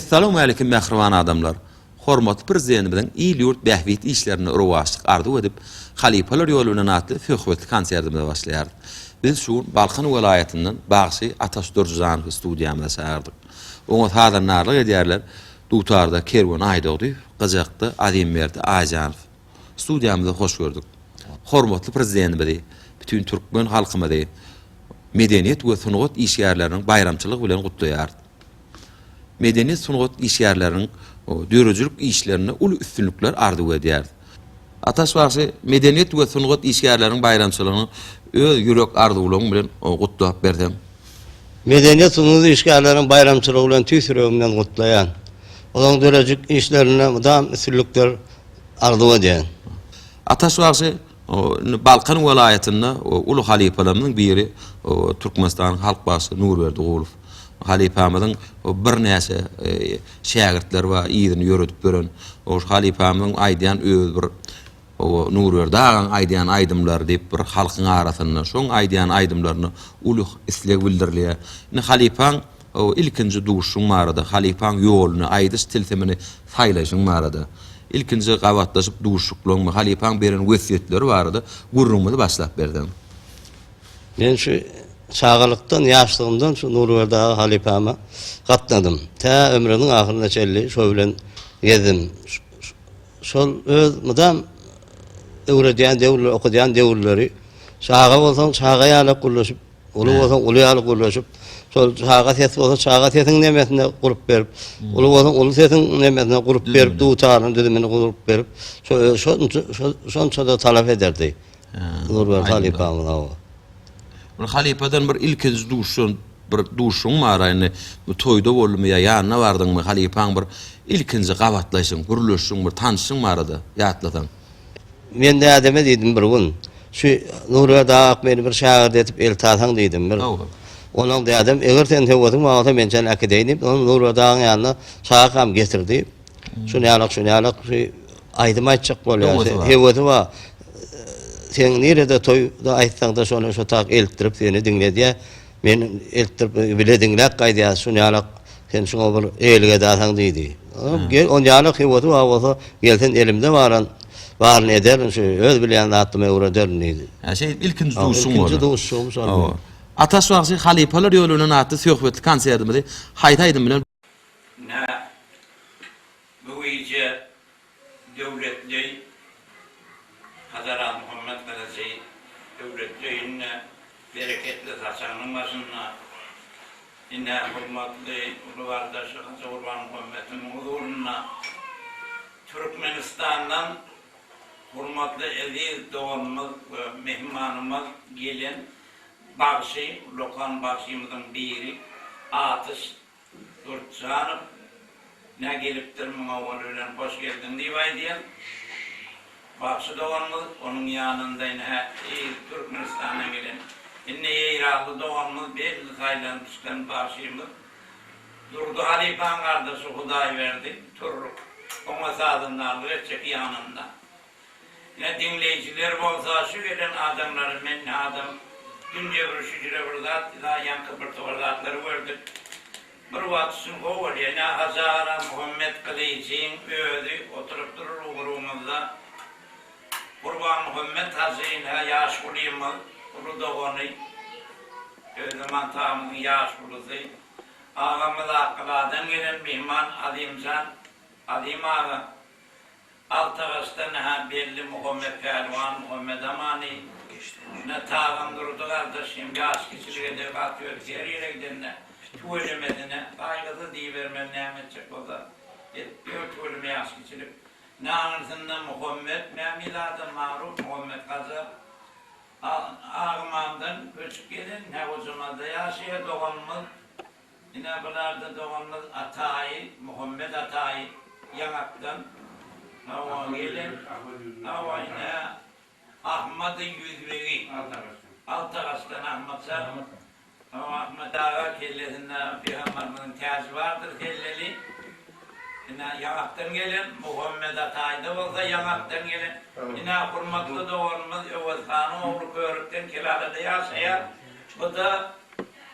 Assalamu alaykum mehriban adamlar. Hormatly prezidentimizin ýyl ýurt bähwit işlerini rowaşlyk arzu edip, halipalar ýolunyň atly hökümetli konsertimize başlaýardy. Biz şu Balkan welaýatynyň Bagşy Ataş Dörjüzanow studiýamyza çağırdyk. Oňa hazırlanarlyk edýärler. Dutarda Kerwan Aýdogdy, gyjakdy Azimberdi Ajanow. Studiýamyza hoş gördük. Hormatly prezidentimiz, bütün türkmen halkymy medeniýet we sunugat işgärleriniň bayramçylygy bilen gutlaýardy. Medeniýet sunugat işgärleriniň dörejülük işlerine ul üstünlükler arzu edýär. Ataş Bagşy medeniýet we sunugat işgärleriniň bayramçylygyny öz ýürek arzuwlaryň bilen gutlap berdim. Medeniýet sunugat işgärleriniň bayramçylygy bilen tüýsüregimden gutlaýan. Olaň dörejük işlerine dam üstünlükler arzu edýän. Ataş Bagşy Balkan welaýatyna ulu halipalarynyň biri Türkmenistan halk başy Nurberdi Guluw. Halipamyzyň bir näse şägirtler we ýygyny ýöretip beren o halipamyň aýdýan öz bir Nurberdi aýdýan aýdymlar diýip bir halkyň arasynda şoň aýdýan aýdymlaryny ulug isleg bildirilýär. Halipaň ilkinji duşuň marada, halipaň ýoluny aýdyş tilsemini saýlaşyň marada. İlkinji gawatlaşyp duşuklaryň halipaň beren wesiýetleri bardy. Gurrumuny başlap berdim. Men şu çağalykdan, ýaşlygymdan şu Nurberdi halipama gatnadım. Ta ömrüniň ahyrına çelli şo bilen gezdim. Şol öz mudam öwredýän döwürler, okudýan döwürleri çağa bolsaň çağa ýaly gurlaşyp, uly bolsaň uly ýaly gurlaşyp, şol çağa ses bolsa çağa sesiň nemesine gurup berip, uly bolsaň uly sesiň nemesine gurup berip, dutaryň düdümini gurup berip, şonça da talap ederdi. Nurberdi halipama. Halipadan bir ilkinji duşuň maraýny toýda bolmy ýa-ýanyna bardyňmy halipaň bir ilkinji gawatlaşyň, gürleşiň bir tanışyň marada ýatlasaň. Men de adama diýdim bir gün. Şu Nurberdi meni bir şagird etip eltasaň diýdim bir. Onuň da adam eger sen tewadyň wagta men sen akideýdim. Onu Nurberdi ýanyna şagam getirdi. Şunu ýalyk aýdym aýtjak bolýar. Heweti wa sen nerede toýda aýtsaň da şonu şo tak eltirip seni dinledýär. Men eltirip bile dinläp gaýdýar. Şunu ýalyk sen şoňa bir eýilge dasaň diýdi. Gel on ýalyk heweti wa gelsen elimde barny ederin şu öz bilen zatmy öwrederin diýdi. Şey ilkinji duşuň var. Ataş Bagşy halipalar ýolunyň atly söhbetli konsertimizi haýtaýdym bilen bu iýje döwletli Hazrat Muhammed Gazi döwletliğine bereketli taşanılmasına inne hurmatly uluwardaşy Qurban Muhammed'in huzuruna Türkmenistan'dan hurmatly aziz doğanymyz we mehmanymyz gelen Bagşy, Lokan Bagşymyzyň biri Ataş Dörjüzanow ne gelipdir muňa bilen hoş geldin diýip aýdýar. Bagşy doğanymyz onuň ýanynda Türkmenistandan gelen inne ýeýragly doğanymyz belli saýlan düşkän Bagşymyz durdu halipaň gardaşy Hudaý berdi turruk oňa sadynlar geçek ýanynda. Ne dinleyijiler bolsa şu gelen adamlar men adam dünýe bir şüjre bir zat ila ýanky bir towarzatları gördük. Bir wagt şun gowar ýa Hazrat Muhammed Gaziň öýdi oturup durur gurumyzda. Qurban Muhammed Hazine ýaş bolýmy, ulu dogany. Zaman tamam ýaş bolýy. Agamyz aqladan gelen mehman Azimjan, Azim ağa. Altagastan belli Muhammed Pelwan, Muhammed Amani. Ne tağım durdu kardeşim, yaş kişiliğe de katıyor, seriyle gidene, tuvalemedine, kaygısı diyivermem nehmetçek olsa. Yetmiyor tuvaleme yaş kişilik. Ne anırsından Muhammed, miladım maruf Muhammed Gazi. Ağımamdan göçüp gelin, ne o zaman da yaşaya doğanımız. Yine bunlarda doğanımız Atayı, Muhammed Atayı, Yanak'tan. Hava gelin, hava yine Ahmet'in yüzleri, Altagas'tan Ahmet Sar. Ahmet Ağa kellesinde Peygamber'in tezi vardır kelleli. Yine Yanak'tan gelin, Muhammed Atay'da olsa Yanak'tan gelin. Yine hurmatlı doğanımız Öwez Han'ın oğlu Körük'ten Kelala'da yaşayan. Bu da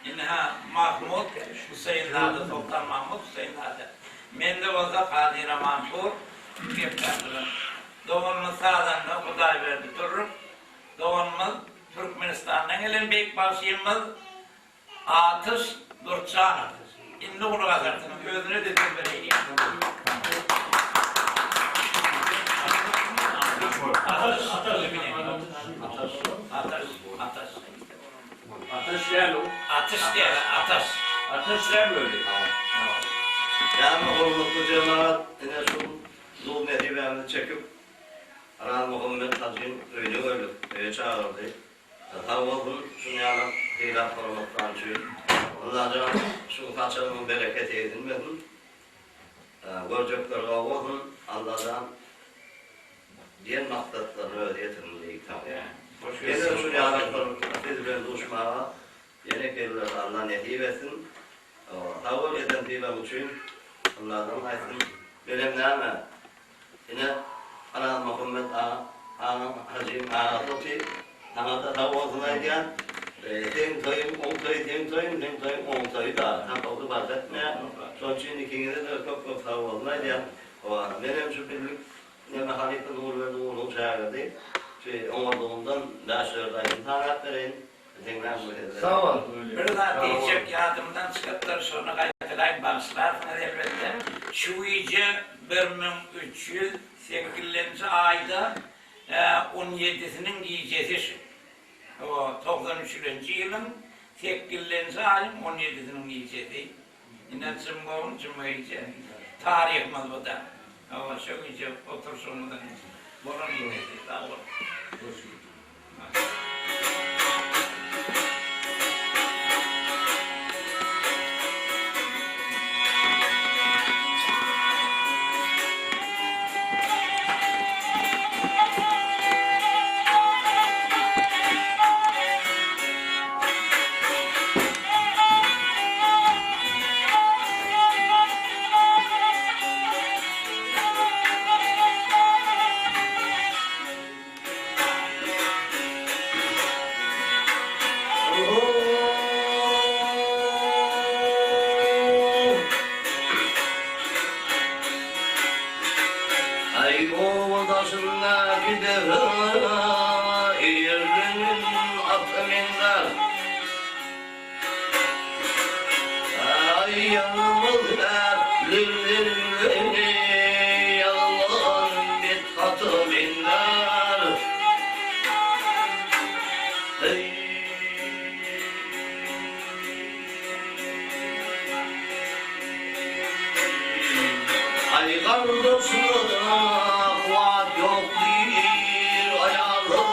yine Mahmud Hüseyin Zade, Sultan Mahmud Hüseyin Zade. Mende olsa Kadire Mansur yaptırdım. Doğumumuz sağdan da Kuday verdi durup. Doğumumuz Türkmenistan'dan gelen büyük başıyımız Atış Durçan. Şimdi onu kazartının gözüne dedim vereyim. Ateş değil o. Atış diye, atış. Ateş değil böyle. Yani hurmatlı cemaat yine şu zulmeti beğeni çekip Aral Muhammed Hacı'nın öyle öyle çağırdı. Tavukun şunu yalan hilat hurmatlan çünkü onlarca şu kaçanın bereketi edinmedin. Görecekler olun Allah'dan diğer maktatlarını ödeyetin diye tabi. Yine şu yalan biz ben düşmaya yine gelirler Allah nehiv etsin. Tavuk eden diyelim için Allah'dan aysın. Benim neyme? Yine Aral Muhammed Hacı'nın ağabey Anada tavukuna diyen tem toyum, on toyum da tam oldu bazen ne? Sonuçta ikinize de çok tavukuna diyen benim şu birlik ne mehalifin uğur ve uğurlu çağırdı. Onlardan derslerden tanık verin. Sağ ol. Bir daha diyecek yardımdan çıkarttılar sonra kayıtlayın başlar falan elbette. Şu iyice 1308 ayda 17'sinin giyeceğiz. O 93. yılın 8. ayın 17'sinin giyeceğiz. Yine cımboğun cımboğuyacağız. Tarihimiz bu da. Ama şu iyice otursunmudan. Bunun giyeceğiz. Sağ olun. Ay oğudasına gider yerinin atminler Ay yanımızda lillilli yalan bit katı binler Ay kardeşler kuat yok bir ayalı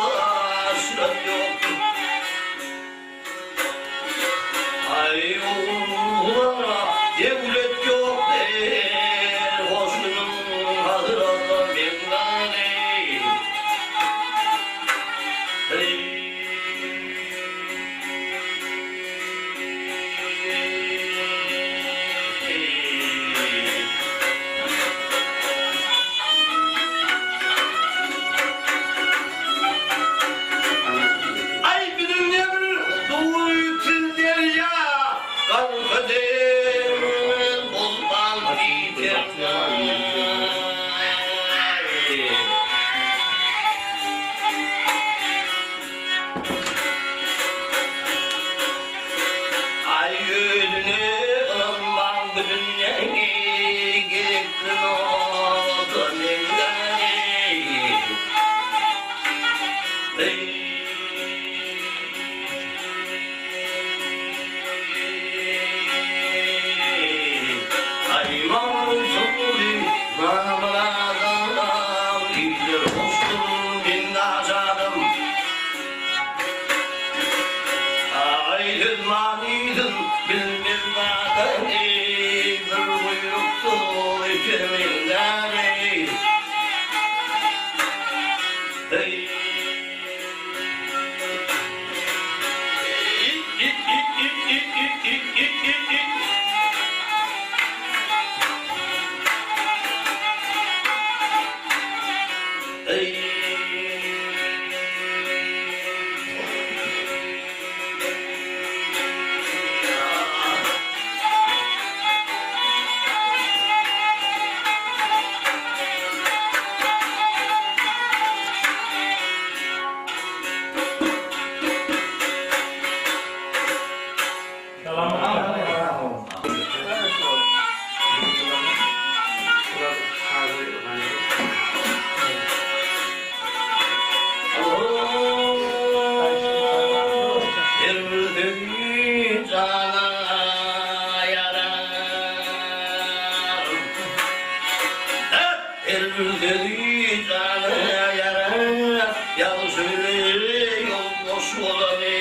dedi canına yara, yalan söyle yol boş olanı.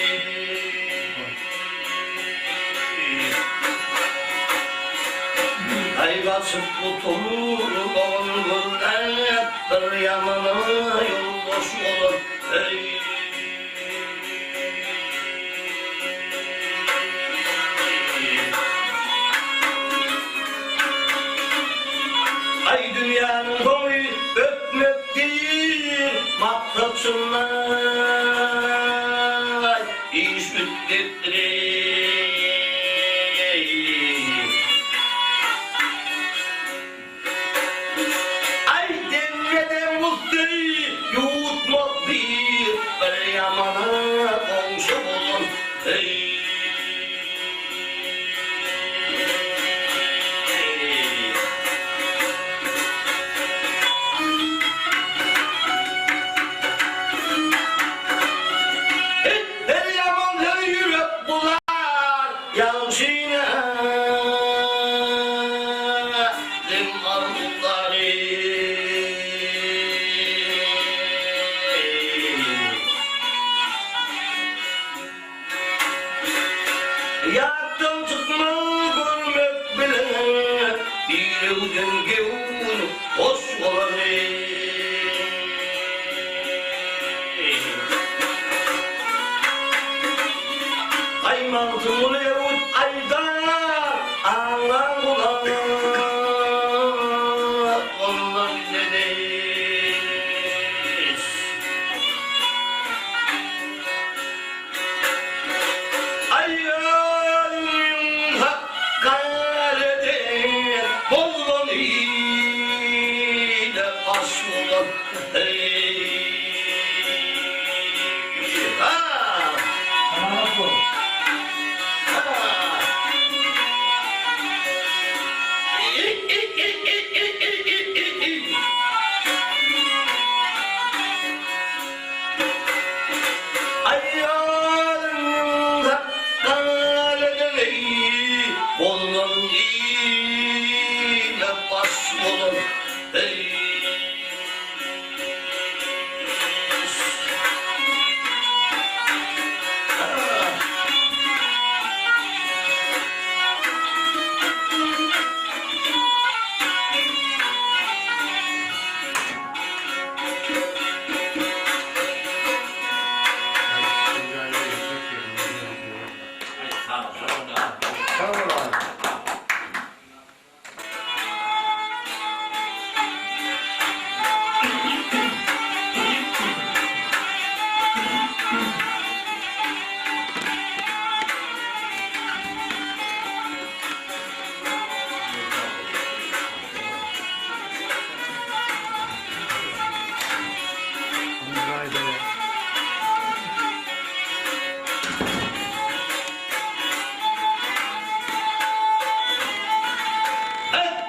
Ay basıp tutulur ongunlar, bir yamana yol boş olur. Ay dünyanın boyu öpmek değil, mahtatsınlar, iş müddettir. Ay demleden muhtayı yutmak bir yamana komşu bulun. Her yaman her yürek bular yansına lim arzuları. Yaktım çıkma görmek bile bir yıldan gevun hoş olanı. Ay mantımın evut aydar ağlar bular onlar deniz. Ayın hakkalede bollan ile asılan. Ayağın hakkalede bollan ile asılan.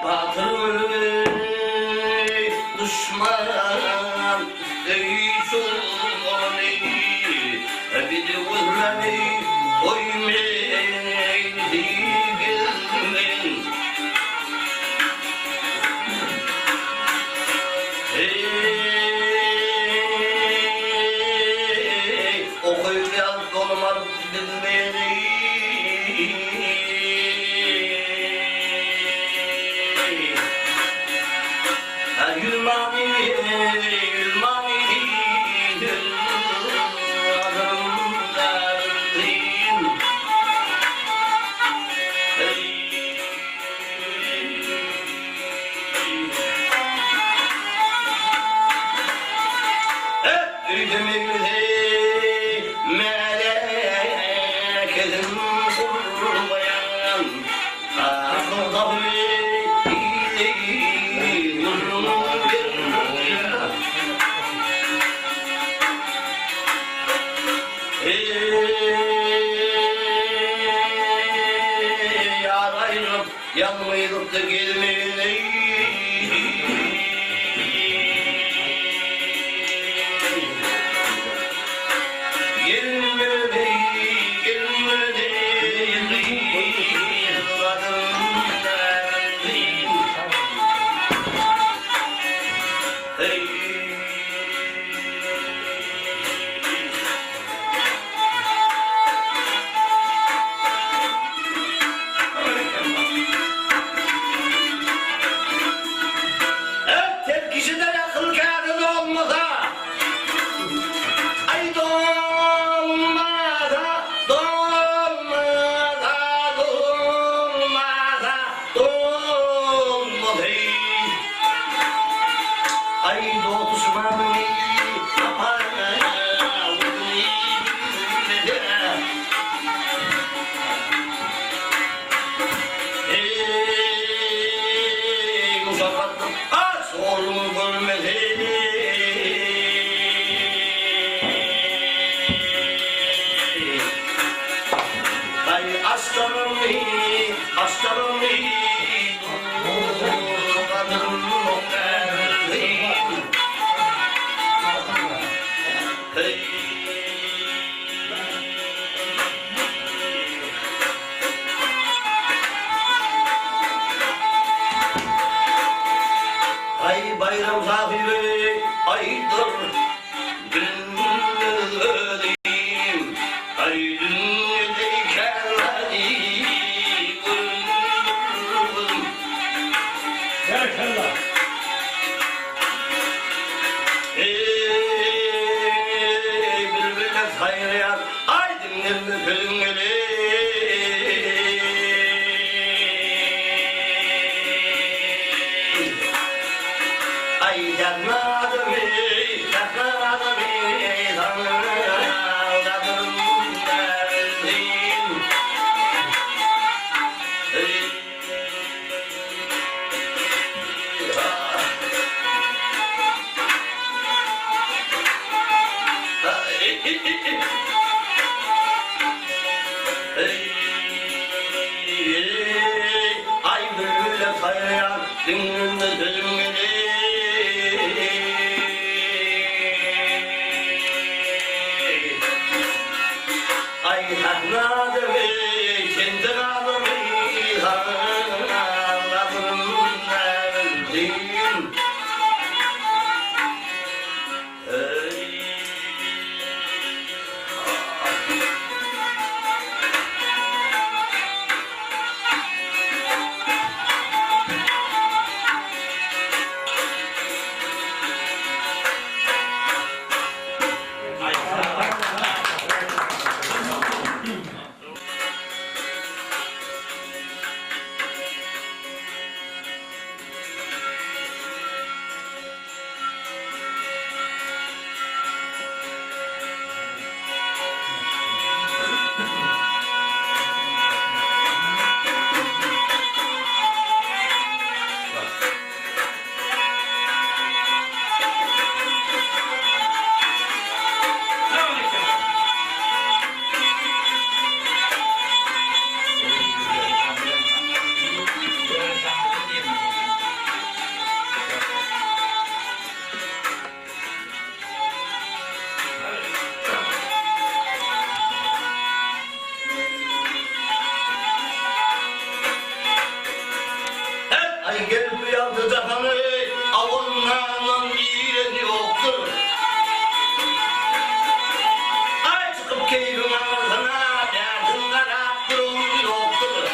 Batır düşman değiş olanı, bir de uzmanı koymayın diyelim. Okuyup dolmaz bilmeni. Yılmani, yılmani, adımlarım. Üdümüzü melek edin kurbayan, akılda yanmayıp da gelmeyi. Gelmedi, gelmedi, yıllarım derdim. Evet, tepkisinden akıl kârı olmasa, ay dolmasa, dolmasa, dolmasa, dolmasa, ay dolmasa, ay bayram zafiri aydır dinledim ay dinlediyken hadi gülüm Maşallah. birbirine hayrayan ay dinleme gülüm ay canladım canladım ay bülbülle kaynayan dinle dinle ay anladım kendi adım ay gelip uyandı da hani avunlarının iyileni yoktur. Ay çıkıp keyfin ağzına derdinler attırım yoktur.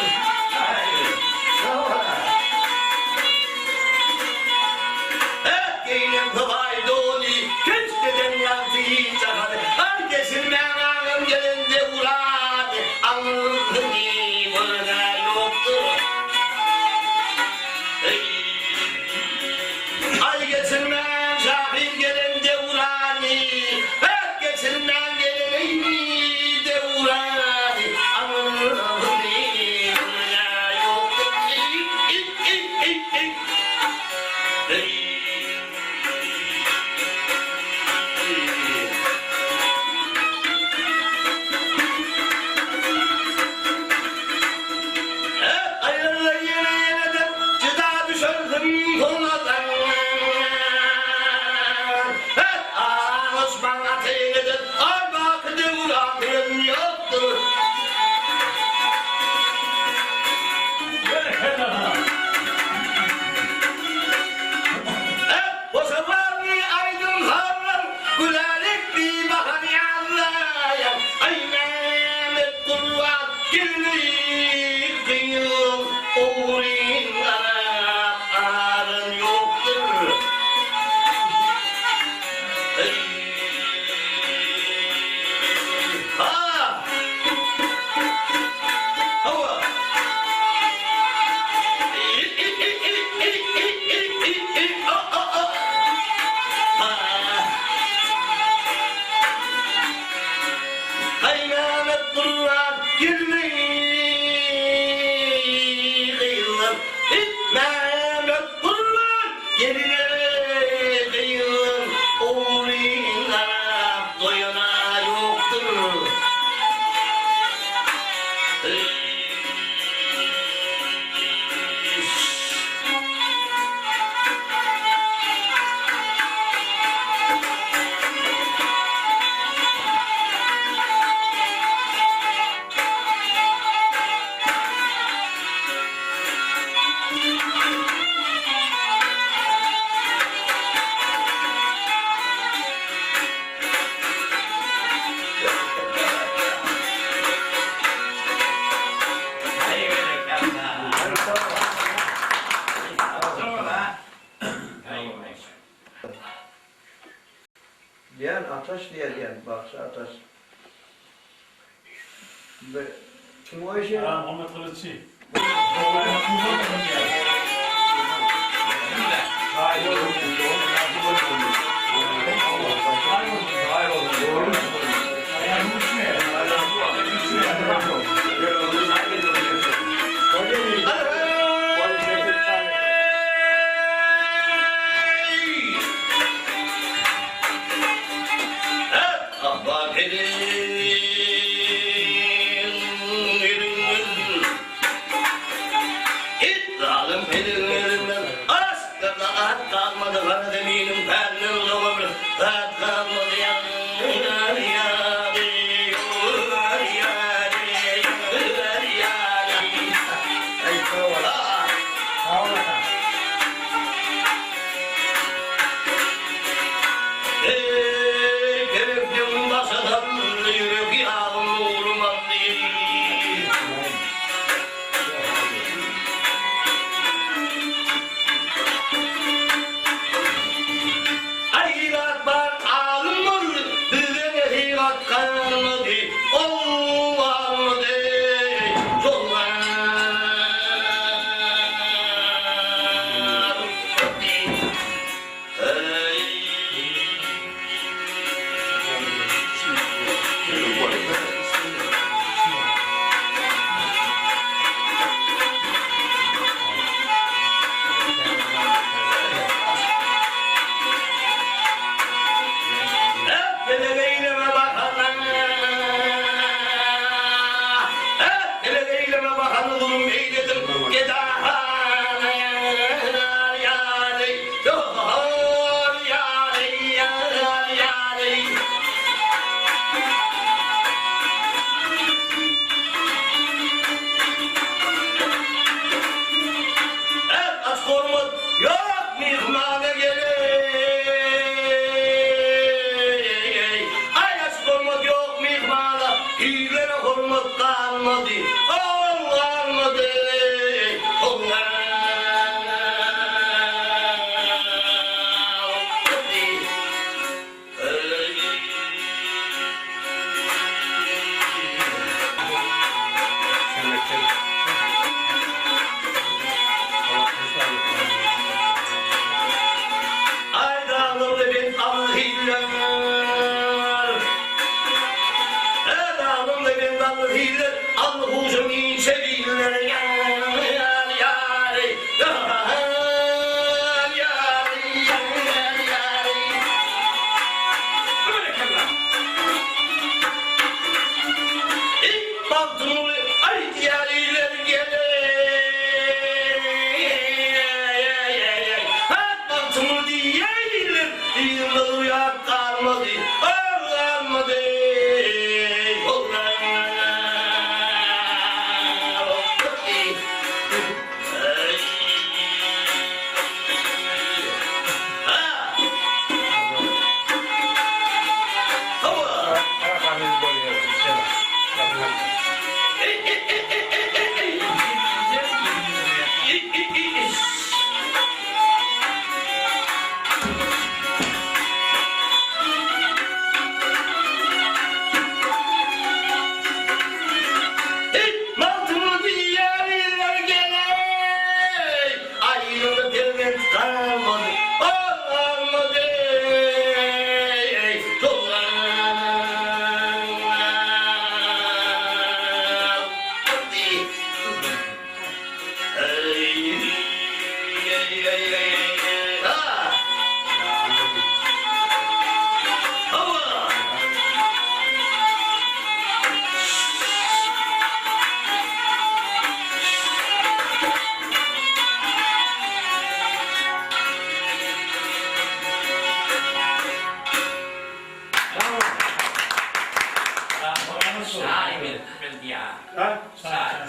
Hep giyinin kıvaydı onu keşkeden yansıyı çakadı. Herkesin menağım gelince uladı. Anlıldı ki bana yoktur. Ay geçirmem şahit gelince urani, hep geçirmem gelince de urani. Anladım değil, buna yok. Diyen Ataş diyen Bakşı Ataş. Kim o işi? Muhammed Kılıççı.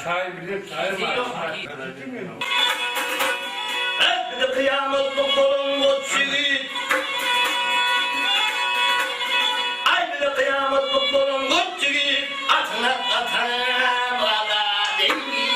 Çay bilir, çay var. Hep kıyamet doktorun koçuyu. Ay bir kıyamet doktorun koçuyu. Atına atana bana dengi.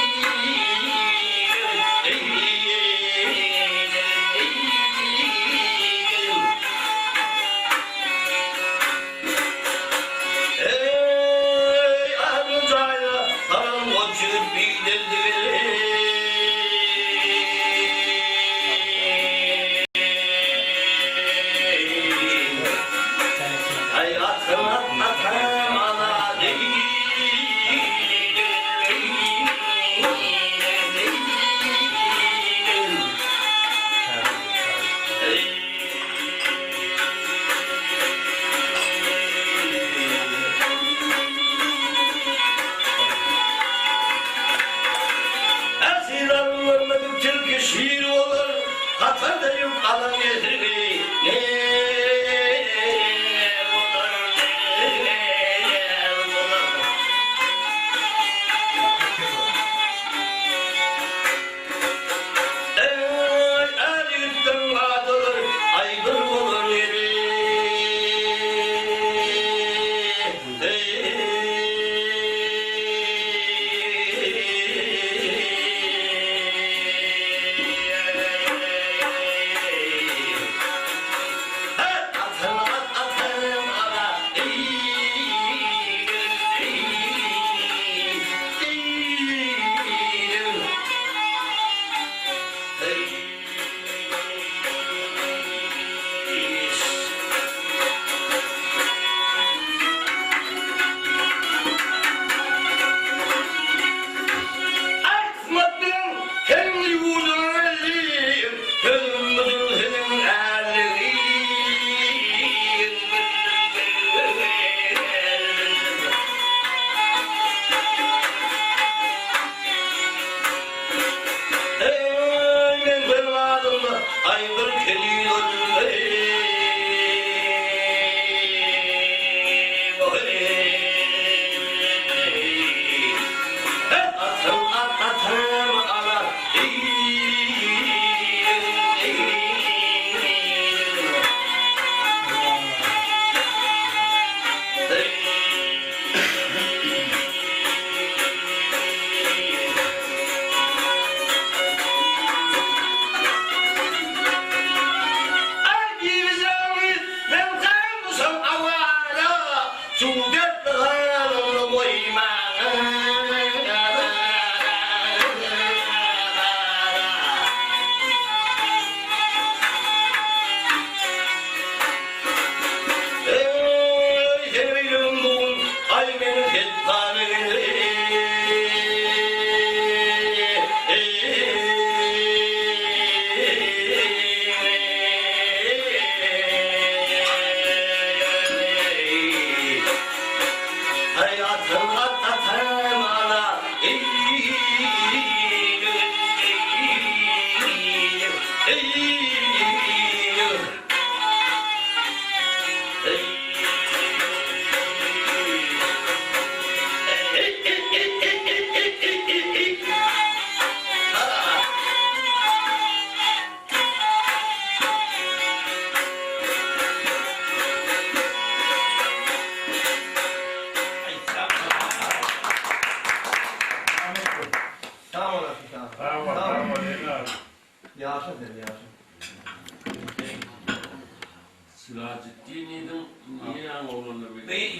Selahattin'in niye oğlunu bir Ve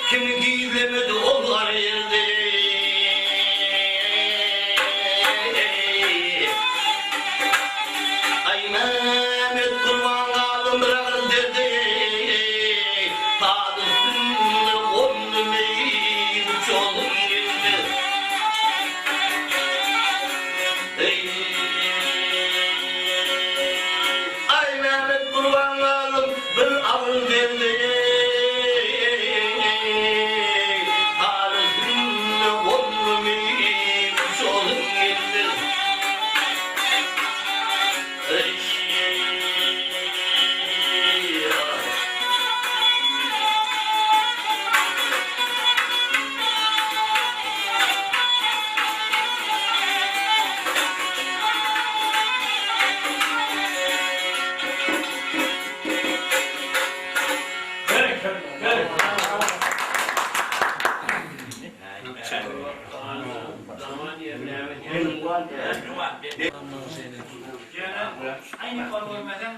kim gizlemedi onlar yerde. Ay Mehmet kurban aldım bırakın dedi. Padüsünde kondu meyil çolum girdi. Ay Mehmet kurban aldım bir avıl dedi. Aynı konu olmadan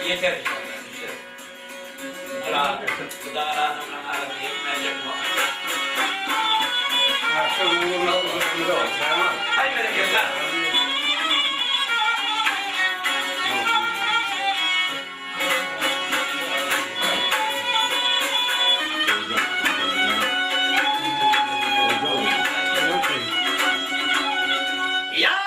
yeter. Gıda adamla arası yetmeyecek mi? Hay bereketler. Ya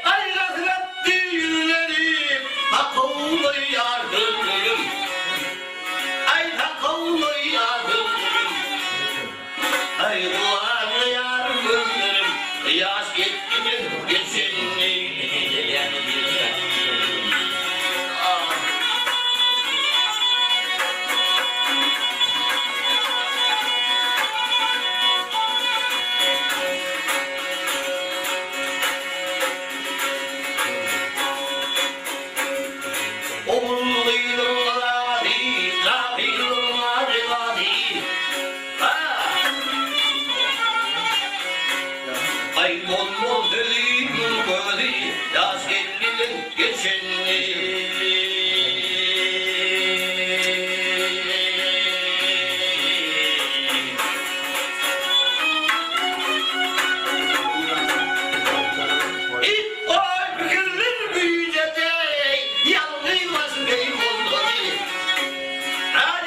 ay rahmetli yüreğim, akıllı yardımcım. Ay akıllı yardımcım. Ay duvarlı yardımcım. Yaş gitti geçinli. Ay mol mol deliyim böyle yaz gelinin geçenli. İlk oy fikirler büyüyecek, yalnız bey oldu.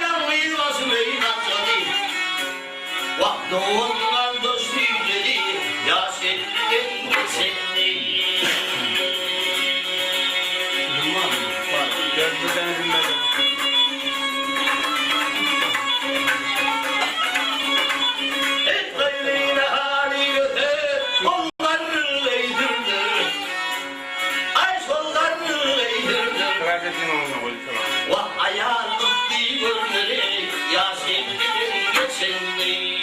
Yalnız bey nasıl? Vakti onlar dost dedi, ya senin geçenli. Et gayrine hali öte, onları eğdirdi. Ay solları eğdirdi. Vah ayağın tuttu gönleri, ya senin geçenli.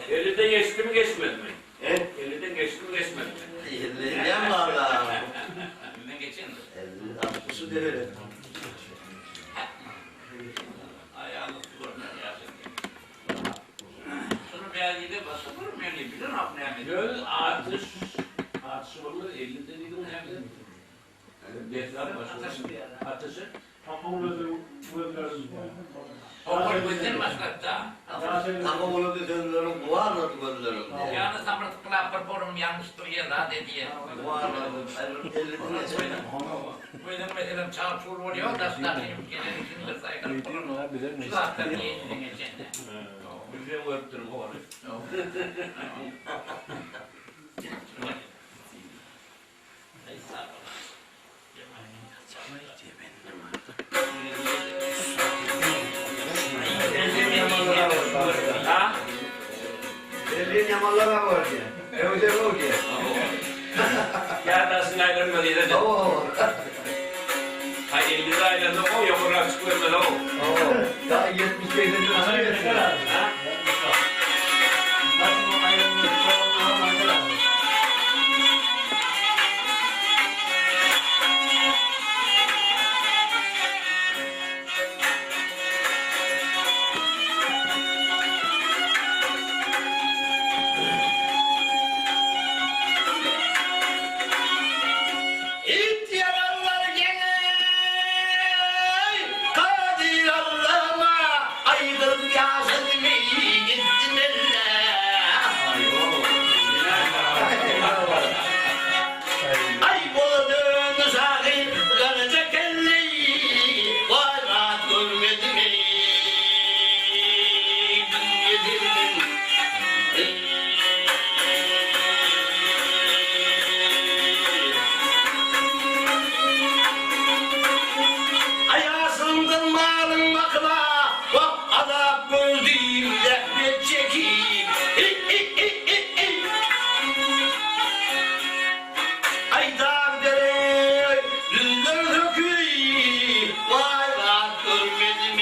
Eliden geçti mi geçmedi mi? Eliden geçti mi geçmedi mi? Elden valla. Önüne geçin de. 60'ı devre. Ayağını tuturlar ya. Şunu bir yerinde basılır mı yani? Bilin hap ne yani? Göl artış olur 50'den 7 mu yani? Defter başı atışı Okul bütün başlatta. Ama onu düşünürüm, var mı gözlerim? Yani samırtıklar bir borum yanlış duruyor da dediye. Var mı? Benim mesela çarpılı oluyor da startayım gelen içinde saygın kurun. Zaten niye geçende. Bize öptürüm o var. Ha? Elin yamallara var diye. Evde o diye. Yardasın ayrılma diye de. Oo. Hayır 50 lirayla da o yaparak çıkıyor da o. Oo. Daha 75'de nasıl yeter? Ha? İhtiyarlar gene Kadir Allah'ıma aydın yazını gittim Ay boladığını sahip kanacak elleyi Vay rahat görmedim Ayasından malın bakla Bak adap gördüğüm zahmet çekeyim Ay dağdere dünden döküyüm Vay bak görmedim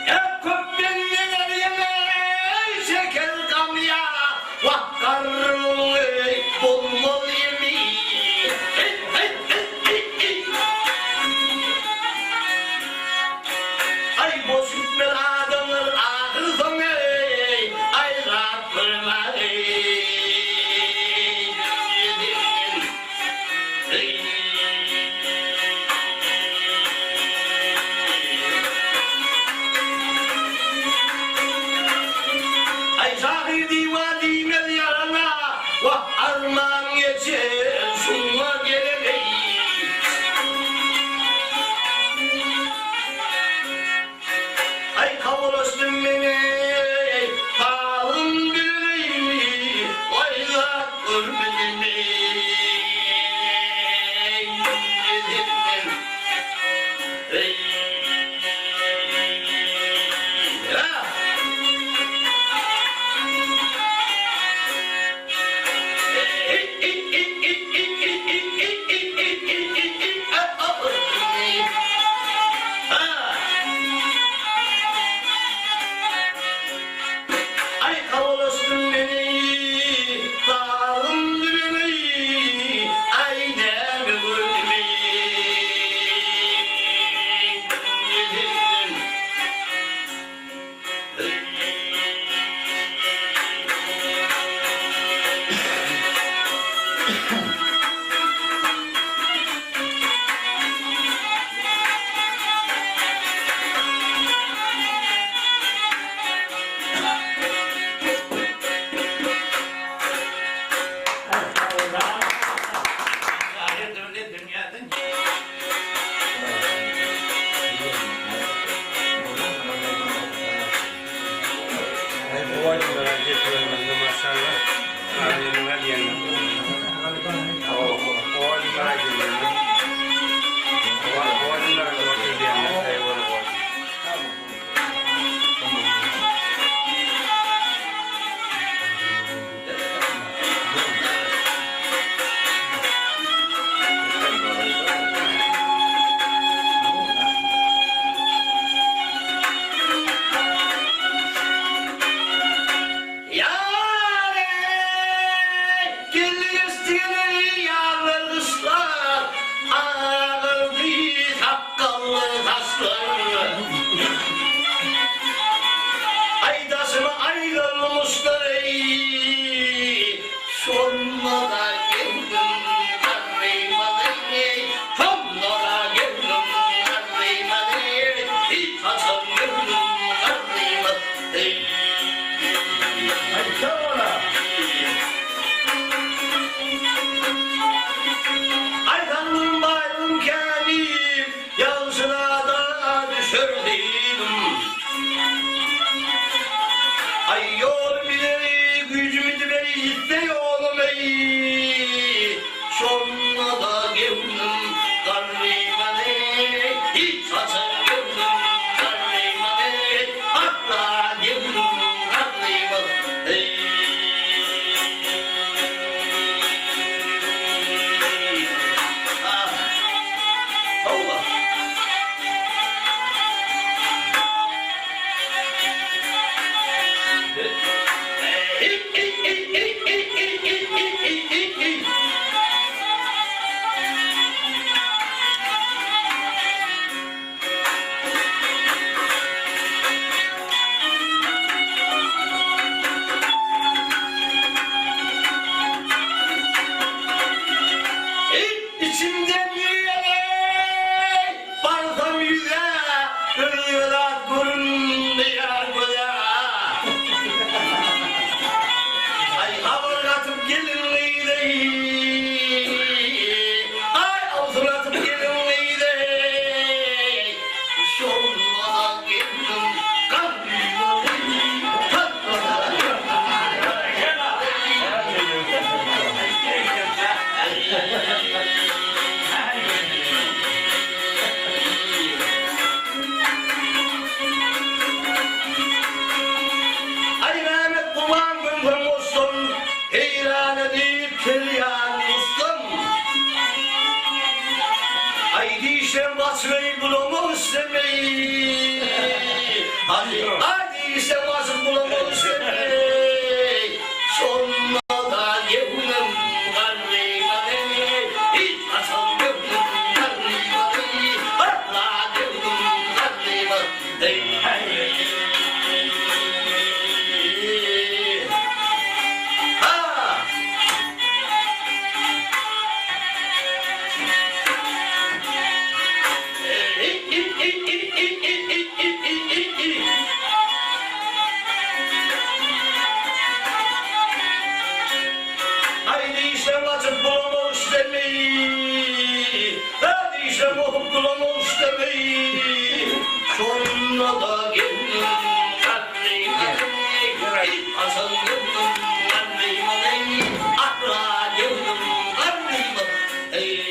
Hep köptenler yemeği şeker kamya Vah karnım bol bol yemeği Ay boş gitme adamlar ahır sonu Ay rahatlarına Ay zahir divani med yarana Vah armağan geçer şunla gelemeyi Ay kavurasın beni Halım bileyim Ay zat görmedim Ya Ay kavlasın beni, dağım dibimi, ay demi vurmi. Hayır öyle dünyadan. Bu var mı merak etmiyorum ben de maşallah. Abilerine diyenler. bana. Aydanım bayrım kendim, yansına da düşürdüm. Ay yol bileri gücümü dibe gitti yolum ey. Sonra da geldim karnımane, hiç açıldım karnımane, hatta geldim karnımane. Ah, Allah. İçimden yürüyerek barsam yüze, ölüyorlar kurun diyar koya. Ay havur atıp gelin neydi, ay avzun atıp gelin neydi. Şolmadan geldim kalbime, kalbime. Ay Mehmet Kuman gönlüm olsun, heyran edip keryan ustum. Ay dişem basmayı bulamam istemeyi. Hadi dişem basıp bulamam istemeyi. Sonra da gevnem karnımane, hiç asam gevnem karnımane, hatta gevnem karnımane. Ha! Haydi işlem açıp bulamamış demeyi, hadi işlem okup bulamamış demeyi. Sonra da geldim karnımane, asıl geldim karnımane, akla geldim karnımane.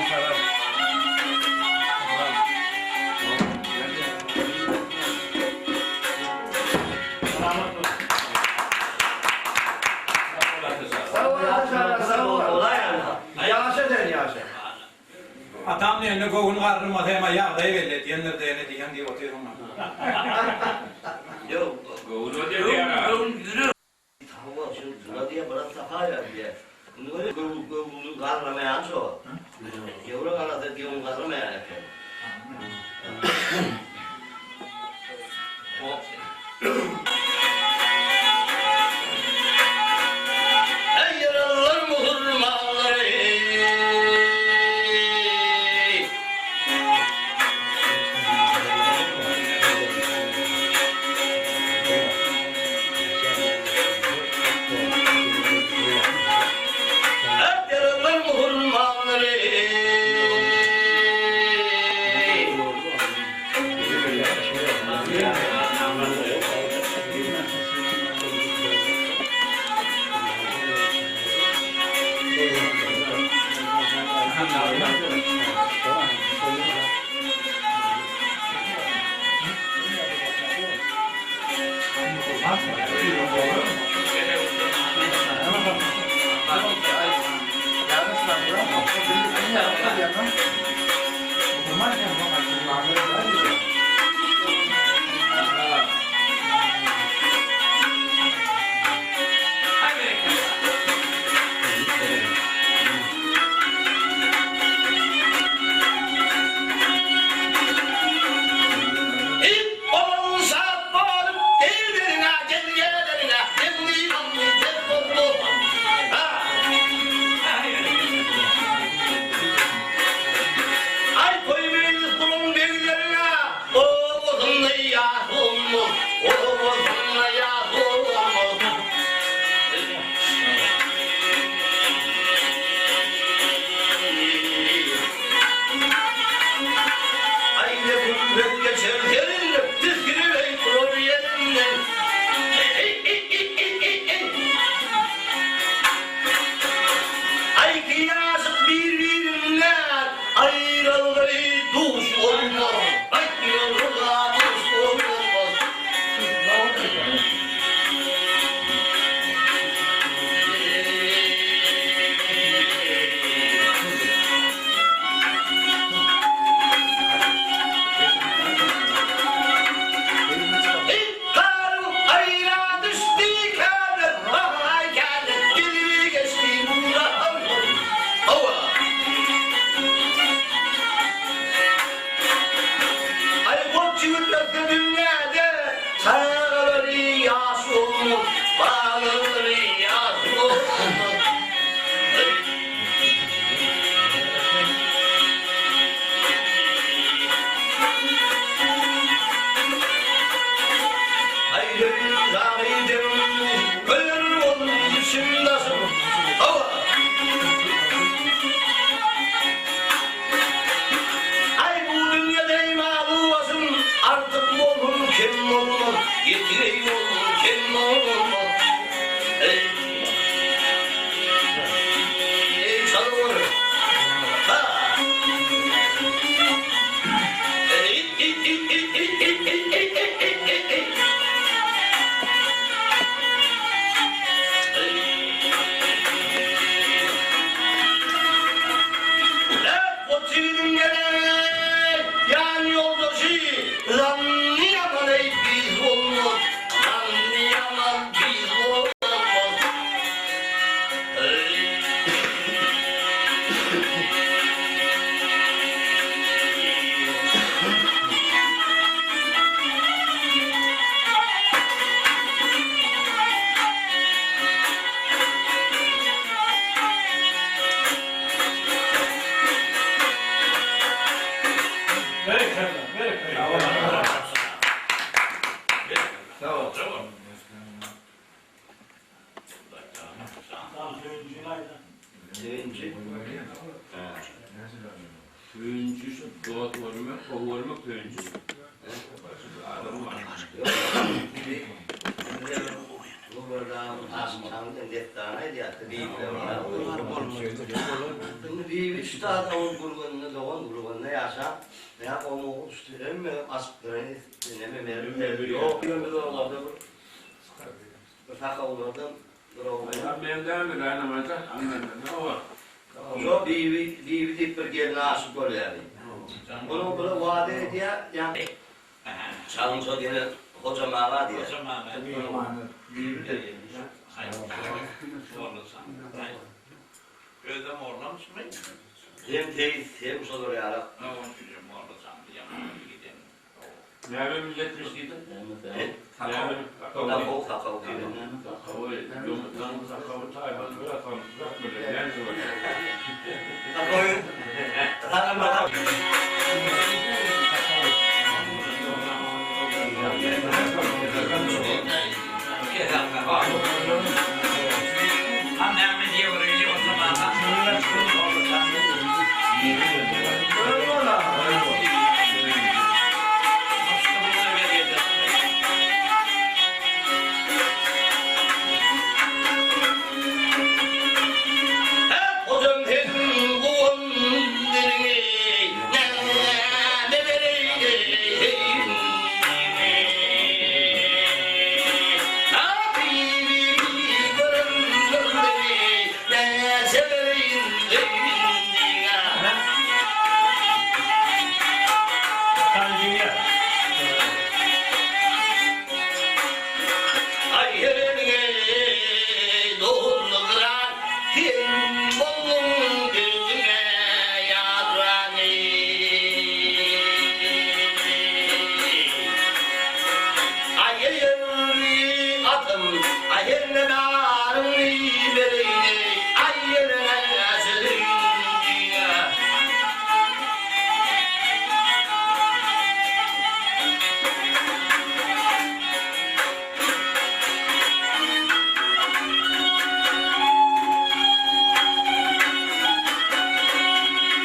Sağ ol. Yaşa den yaşa. Atam ne kovun karnım atayma yağdayı belli diyenler de ne diyen diye oturuyorum. Yok. Gavur o dedi ya. Tamam şimdi zula diye bırak sakaya diye. Bunu böyle gövulu karlamayan şu. Gevura kanadı gevun karlamayan efendim. Ey yaralılar muhurmaları. Ey yaralılar muhurmaları. Birinci. Köyüncüsü, doğat olmak, o olmak köyüncüsü. Buradan asmanın deftane diye şimdi bir üstad onun grubunda doğan grubunda yaşa veya onu üstüne mi aspirani dinleme verir yok fakat onlardan Ben memden mi kaynamacak? Ne var? yok bir deyip bir gelin aşık oluyor yani onu böyle vaade ediyor yani çalınsa diye hocam ağa diye Ödem orlamış mı? hem teyit hem soru yarak Ne olmuşum orlasam diye gidelim. Nerede millet miskiydi? kakao kakao diye Kakao, yumurtanın kakao taybanı böyle tanıtacak böyle. Yani var. kakaoyu kakao Annem diye orayı o zaman hocam hem kuvan dilini ne vereyim Habibi görünmedi ne severeyim ay yerine doğru kıran kim bulun gözüme yarani ay yerine atım ay yerine darım vereyim ay yerine serin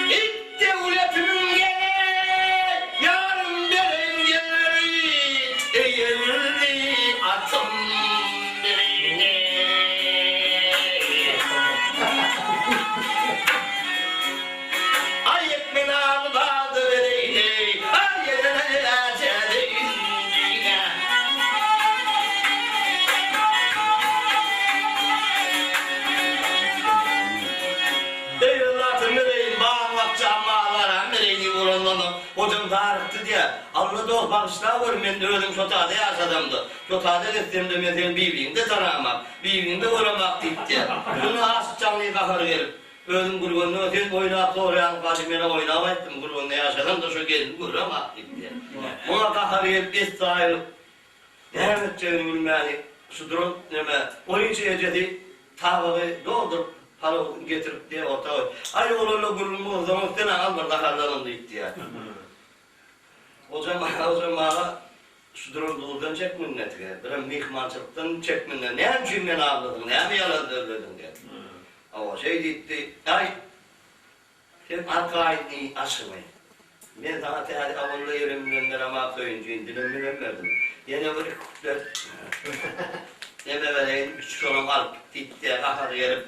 İlk devletimin gel, yarın benim gelir, eğildi atım birine. Ay ekmeğini al bağdı vereyim, ay yerine açadın dünya. Eyvallah vereyim, bağlakça mağlara vereyim uğranlanım. Hocam tarıktı diye, Allah doğru bağışlar var, ben de öldüm sotade yaşadımdı. Sotade gittiğimde mesela birbirini tanımak, birbirini de uğramak deyip diye. Bunu as canlıyı kahır verip, öldüm grubunda öteyim oynayıp doğrayan kadimine oynamaydım grubunda yaşadım da şu geldim uğramak deyip diye. Ona kahır verip, biz sahip, ne edeceğini bilmeli, şu durum neme, oyuncu ecedi, tabağı doldur. Halı getirip diye ortaya koy. Ay oğluyla gurulumu o zaman sen alma dakarlanın deyip diye. Hocam ağa şu durum doğrudan çek minneti. Bir mihmancılıktan çek minneti. Ne cümleni anladın, ne mi yalan söyledin diye. Ama şey deyip ay sen arkaidini aşırmayın. Ben sana teadi avunlu yerimden ama köyüncüyüm, dilimden verdim. Yine böyle kutlar. Ne vereyim, üç kolum alıp deyip diye kahar yerim.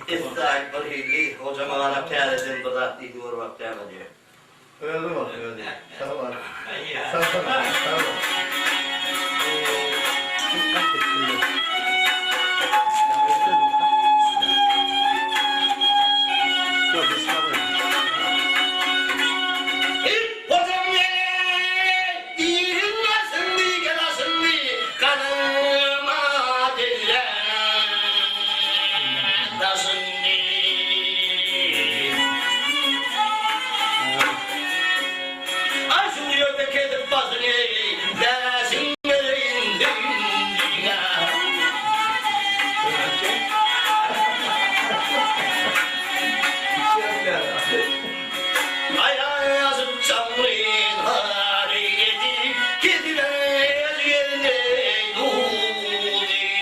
İstihak bir hilli, hocam ağana peyadedin bırak deyip vurmak devam ediyor. Öyle mi? Öyle. Tamam. Ya. Tamam. Hocam dirilmesin diye gelesin diye kanıma dille dasın diye. Ay şu yolda kedip basın desin vereyim dünya. Ayazım çamlıyın hariyeti kediler yerine doğdum.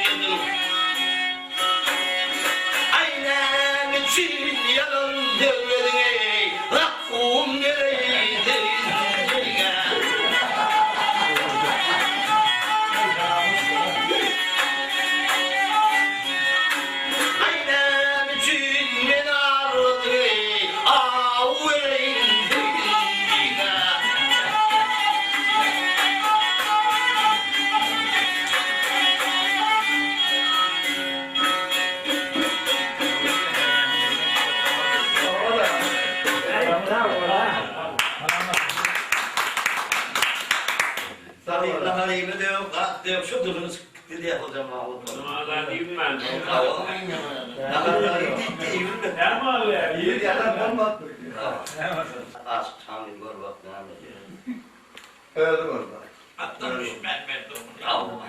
için yalan demedin ey Rabbim nereydi Aynen için beni ağırladı ey Diyorum şu durunuz dedi yapacağım Mahmut. Namazdan diyeyim ben. Tamam. Hemen öyle. İyi yalan olmaz. Az tanrı gör bak ne anlıyor. Öyle var bak. Hatta düşman ben de onu. Tamam.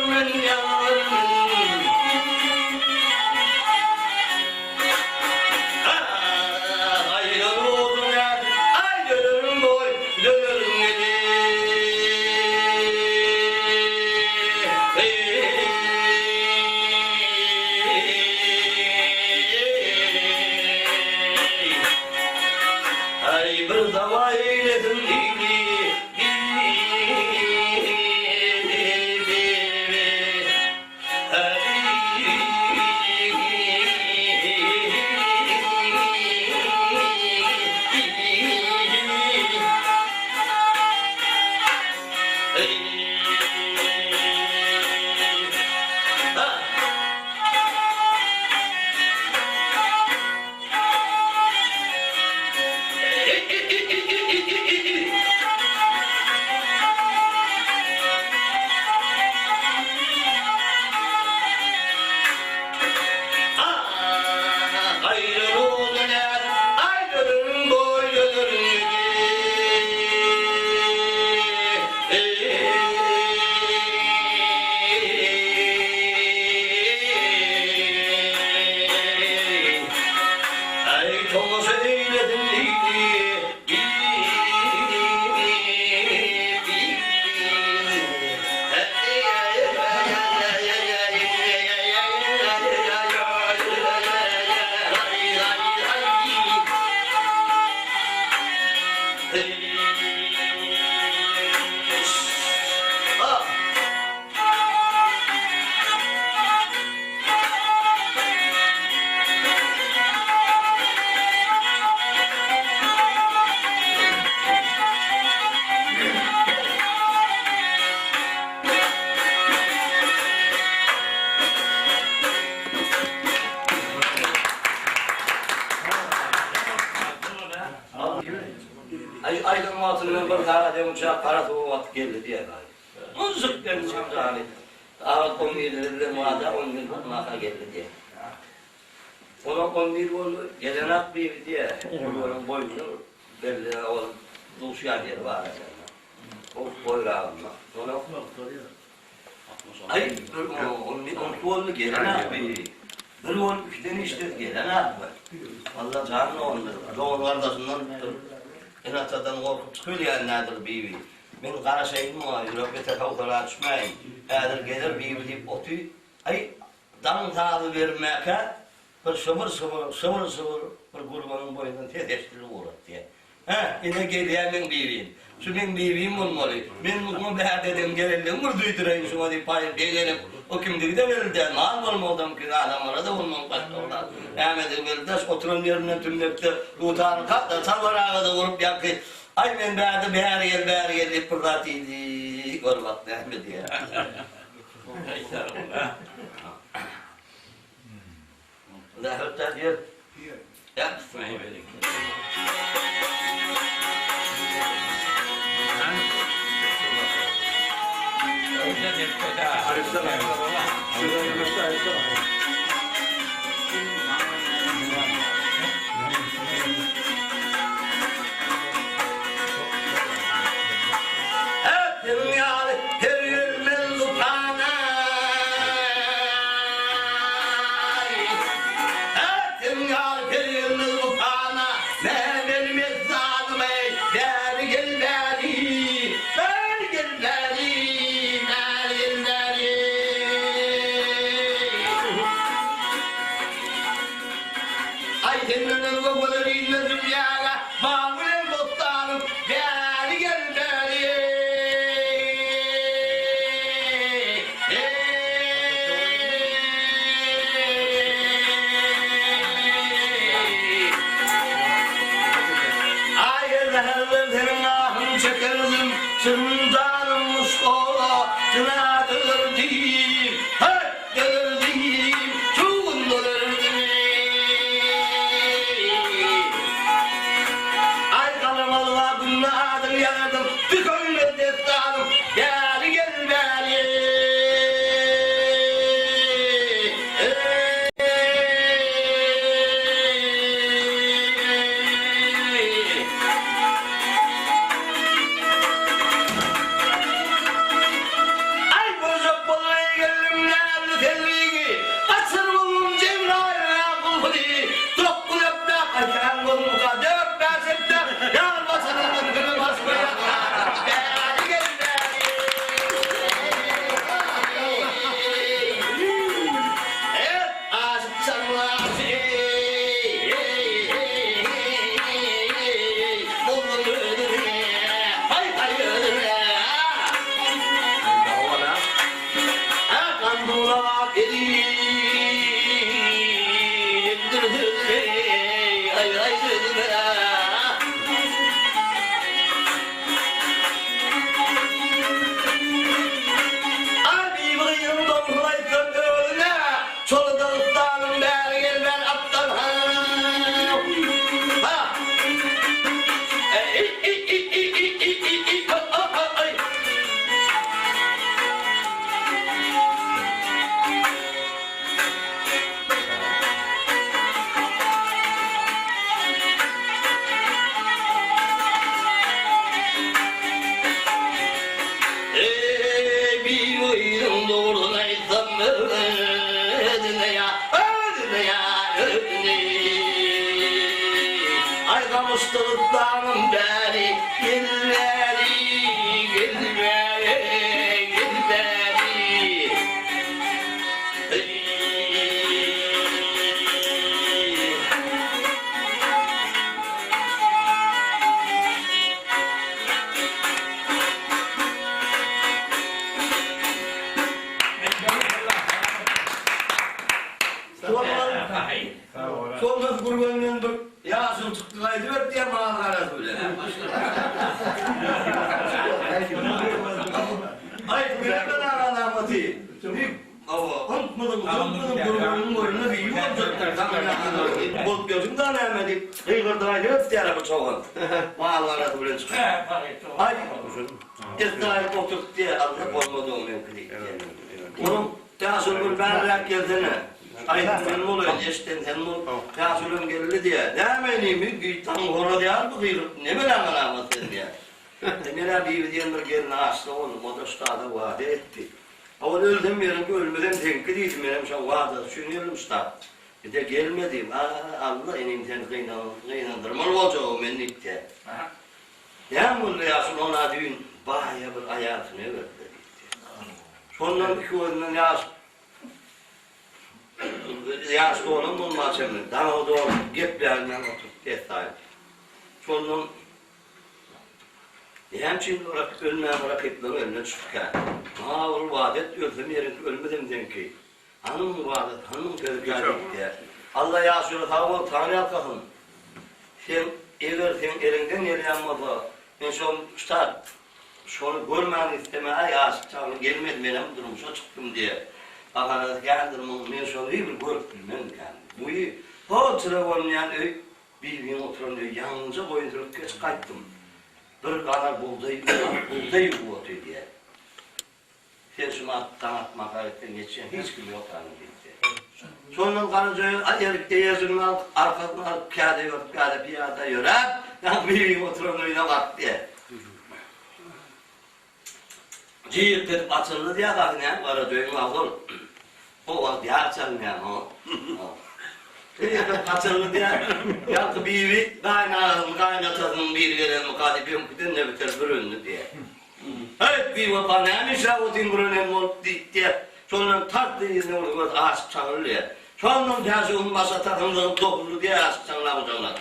men yalvarırım. Aylar oldu ya, ay dönürüm boy, dönürüm gidi. Ay bir dava eyledim dili. Aydın altından bir tane uçak kara soğuk atıp geldi diye gari. Mızık ben çıktı hani. Ağır 11 lirada muada 10 gün maka geldi diye. Ona 11 oldu, gelenak bir diye. Onun boyunu belli olan duşya diye var. O boylarına. Ona ay, on oldu gelenak bir. Bir 13'ten işte gelenak var. Allah canını ondur. Doğru kardeşinden en atadan korkup çıkıyor yani nedir bibi. Ben karışayım var, Europe tefavuklara açmayın. Eğer gelir bibi deyip otuy. Ay, dam tadı vermeke bir sıvır bir kurbanın boyundan teteştiri uğrat diye. Yine geliyor ben bibiyim. Şu ben bibiyim olmalı. Ben bunu beher dedim gelelim, vur duydurayım şuna deyip payı beğenelim. O kimdir de verildi. Mal olmadım ki adamlara da olmam başka olan. Ahmet'e verildi. Oturun yerinden tümlepte utanı kalktı. Salvar ağa da vurup yaktı. Ay ben beher gel deyip fırlatıydı. Gör bak Ahmet ya. La hırta diyor. Yapsın verin. Mustalıklarım beri gilleri, gilleri, gilleri. Sonra kurbanın bir yağsın çıktı kaydı diye mağara söyle. Ay güzel ben ağlamatı. Unutmadım kurbanın boynuna bir yuva tuttu. Bol gözümden emedim. Kıygırdaydı öp diye araba çoğun. Mağara söyle çıktı. Ay İsrail oturt diye Allah olmadı o mümkün değil. Onun Teasul'un berrak geldiğine. Ay ben oluyor işte sen ol. Teasul'un geldi diye. Demeyin mi? Tam hora diye bu değil. Ne bileyim alamasın diye. Demela bir diyenler gelin açtı onu. O da ustada vaat etti. Ama öldüm yerim ölmeden tenkit edeydim benim şu vaat düşünüyorum usta. Bir de gelmedim. Allah enimden kıynandırmalı olacağım ben nitte. Yağmurlu yaşın ona düğün bahaya bir hayatını verdi. Sondan iki oyundan yaşlı onun bulmaz emin. Daha o doğru geplerinden oturup detaylı. Sondan hemçin olarak ölmeyen rakiplerin önüne çıkar. Mağul vaadet öldüm yerin ölmedim den ki. Hanım vaadet, hanım gözükler diye. Allah yaşıyor tavuğu tanrı alkahın. Sen eğer sen elinden yeriyanmadı. Ben son usta, şunu görmeni istemeye yaşıkçağını gelmedi benim durumuşa çıktım diye. Bakanız geldim, ben şunu iyi bir görüp bilmem kendim. Bu iyi, o telefon yani bir gün oturan diyor, yalnızca koyundurup geç kayttım. Bir kadar buğdayı buğdayı diye. Sen şunu atmak hariyetten geçen hiç kim yok hanım gitti. Sonra karıcayı ayarıp deyezinin arkasına alıp piyade piyade yörer. Yani bir gün oturan oyuna bak diye. Cihir dedip açıldı diye kalkın ya, karıcayın ağzı. O diye açalım yani o. Açıldı diye, yankı bir kaynatasın bir gelen mukadibim kudin ne biter bir önlü diye. Evet bir vapa neymiş ya o tingurun ol diye. Sonra tarttı izine orada ağaç çağırıyor. Sonra tersi olmasa takımdan topluluğu diye ağaç çağırlar.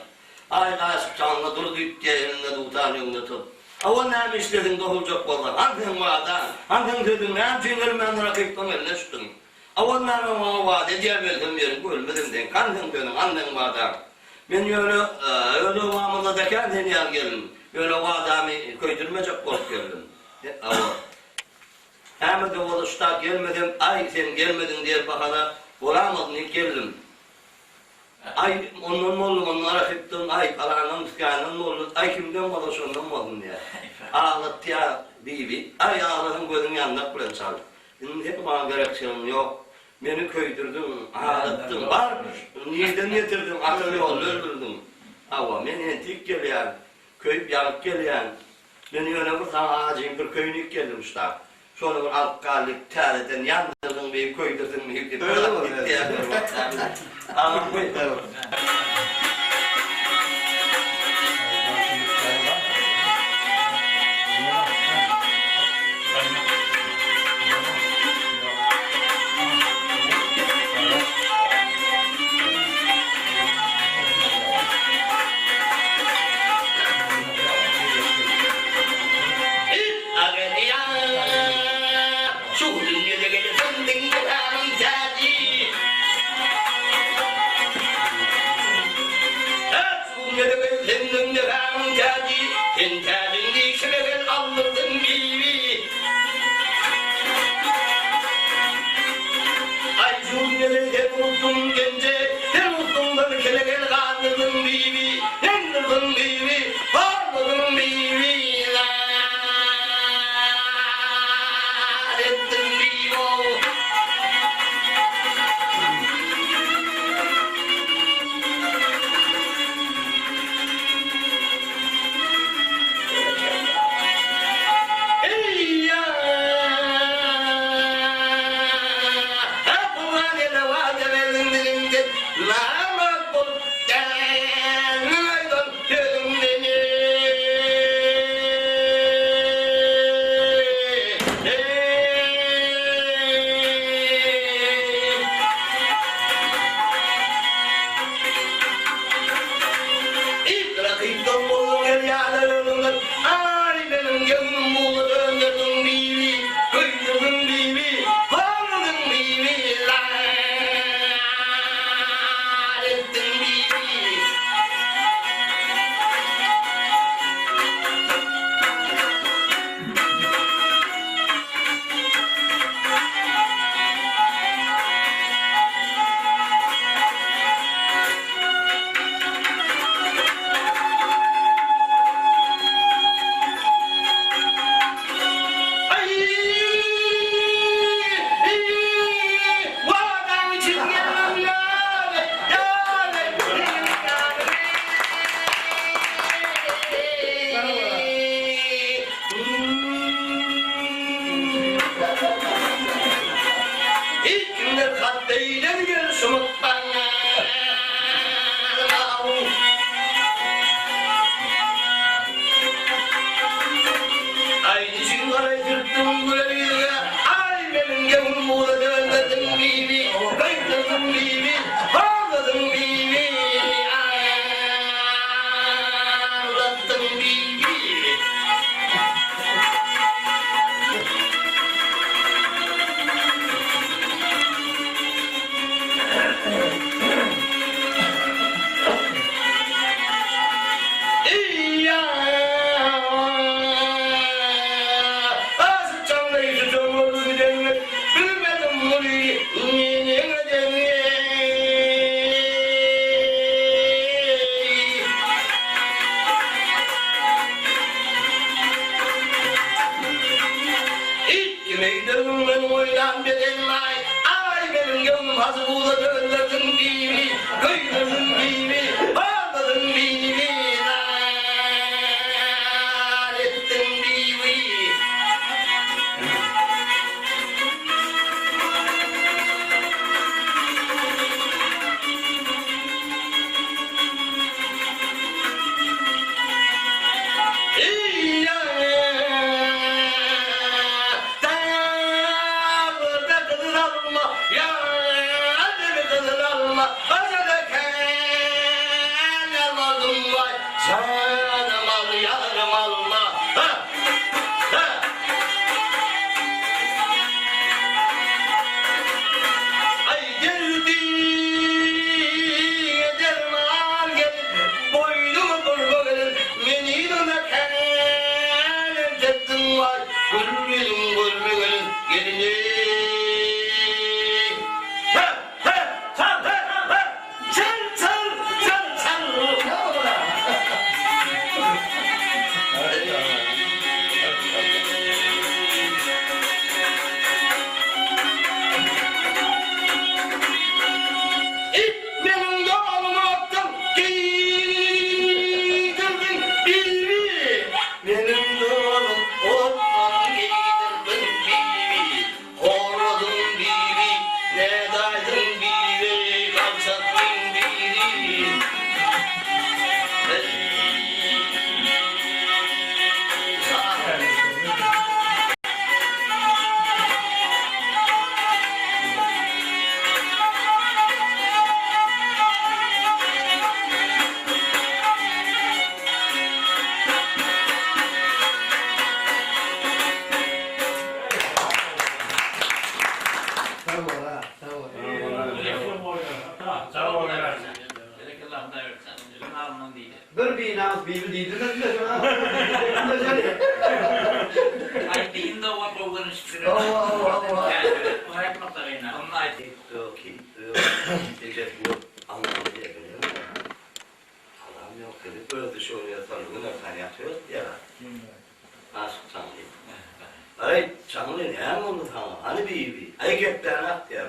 Ay ağaç çağırlar durdu diye elinde de utanıyor tut. Ama neymiş dedim doğulacak valla. Hangi vada, hangi dedim ne yapacağım ben rakipten eline çıktım. Ama neymiş o vada diye verdim yerim ölmedim den. Hangi dedim hangi vada. Ben öyle mamada da kendini yer geldim. Öyle vadamı köydürmeyecek kork geldim. Hem de o usta gelmedim, ay sen gelmedin diye bakana olamadın ilk geldim. Ay onun oğlum onlara gittim, ay falanın tükanın oğlum, ay kimden oldu sondan oldun diye. Ağlattı ya bibi, ay ağladın gözün yanına kulen çaldı. Şimdi hep bana gerekçenim yok. Beni köydürdün, ağlattın, varmış. Niyeden getirdin, akıllı yolu öldürdün. Ama beni entik geliyen, köyüp yanıp geliyen. Beni öyle bir tane ağacın bir köyünü ilk geldim usta. Sonra bir alkallik, tereden yandırdın beni köydürdün mü? Öyle mi? Gitti ya. Anam koy. Şu dünyada gece sendin bu hanım İlk günler kalbeyden gel sumuttan. Ay dişin karayı tırttım güleyle. Ay benim gavun buğda döndedim bibi. Kayıtladım bibi. Bağladım bibi. Ağlattım bibi. Bir binamız bir değildir de şu an. Ay deyin de var olduğunu şükür. Allah. Yani bu hayatmakta gayna. Onun ayeti. Yok ki, yok. Diyecek bu anlamı diye biliyor musun? Adam yok dedi. Böyle dışı oraya tanrıgın öften yatıyor ya. Aşk Çamlı. Ay Çamlı ne hem onu tanrı? Hani bir. Ay gökten at diyor.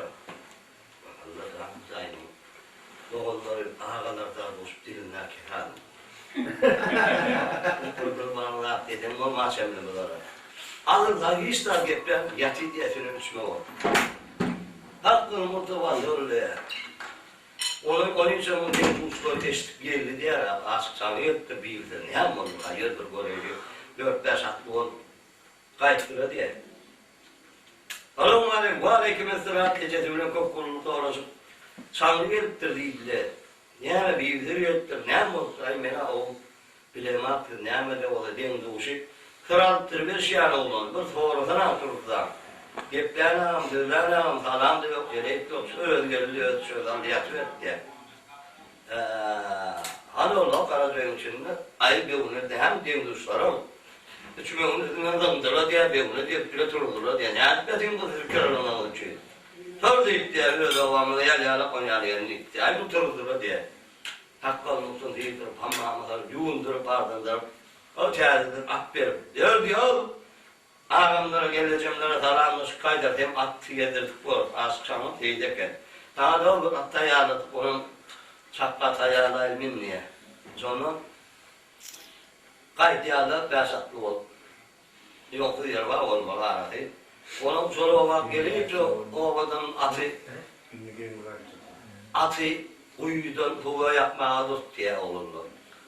Allah rahmet ayını. Doğulları ağalardan boşup dilinler kekalım. Kurbanlar dedim o maçemle bunlara. Alırlar hiç daha gökten yatı diye efendim üçme oldu. Hakkın mutlaka zorluyor. Onun için onun bir uçlu teşvik geldi diye aşk çalıyordu bir yıldır. Ne hem onu hayırdır görüyor. 4-5 atlı ol kayıttıra diye. Alın var ekimiz rahat gecedimle kokkulukta orası. Çanlı geliptir deydiler. Neyme bir yıldır geliptir. Neyme oldu mena oğul bilemaktır. Neyme de ola den doğuşu. Kralıktır bir şiyan oğlan. Bir sonradan atırdılar. Geplenam, dövlenam, salam da yok, gerek yok. Özgürlüğü, şuradan diyatıyor diye. Hani ola Karacay'ın içinde ayı bir onu hem demduşlarım. Üçüme onu adamdırlar diye bir onu diye bir turulurlar diye. Ne yapayım bu fikir olan için. Sordu itti öyle devamlı yalyala konyalıya gitti. Ay bu turulurlar diye. Hakkı olmuşsun değildir, pamağımızlar, yuğundurup ardındırıp. O çağırdır, at verip. Diyor. Ağamlara geleceğimlere salammış kaydırdım, attı yedirdik bu aşkşamın teydeken. Daha da olur, atta yağladık onun çapat ayağına ilmin niye. Sonra kaydı yağladık, beş atlı ol. Yoklu yer var olmalı aradı. Onun sonra ova gelip ovadan atı uyudan hava yapmaya tut diye olurdu.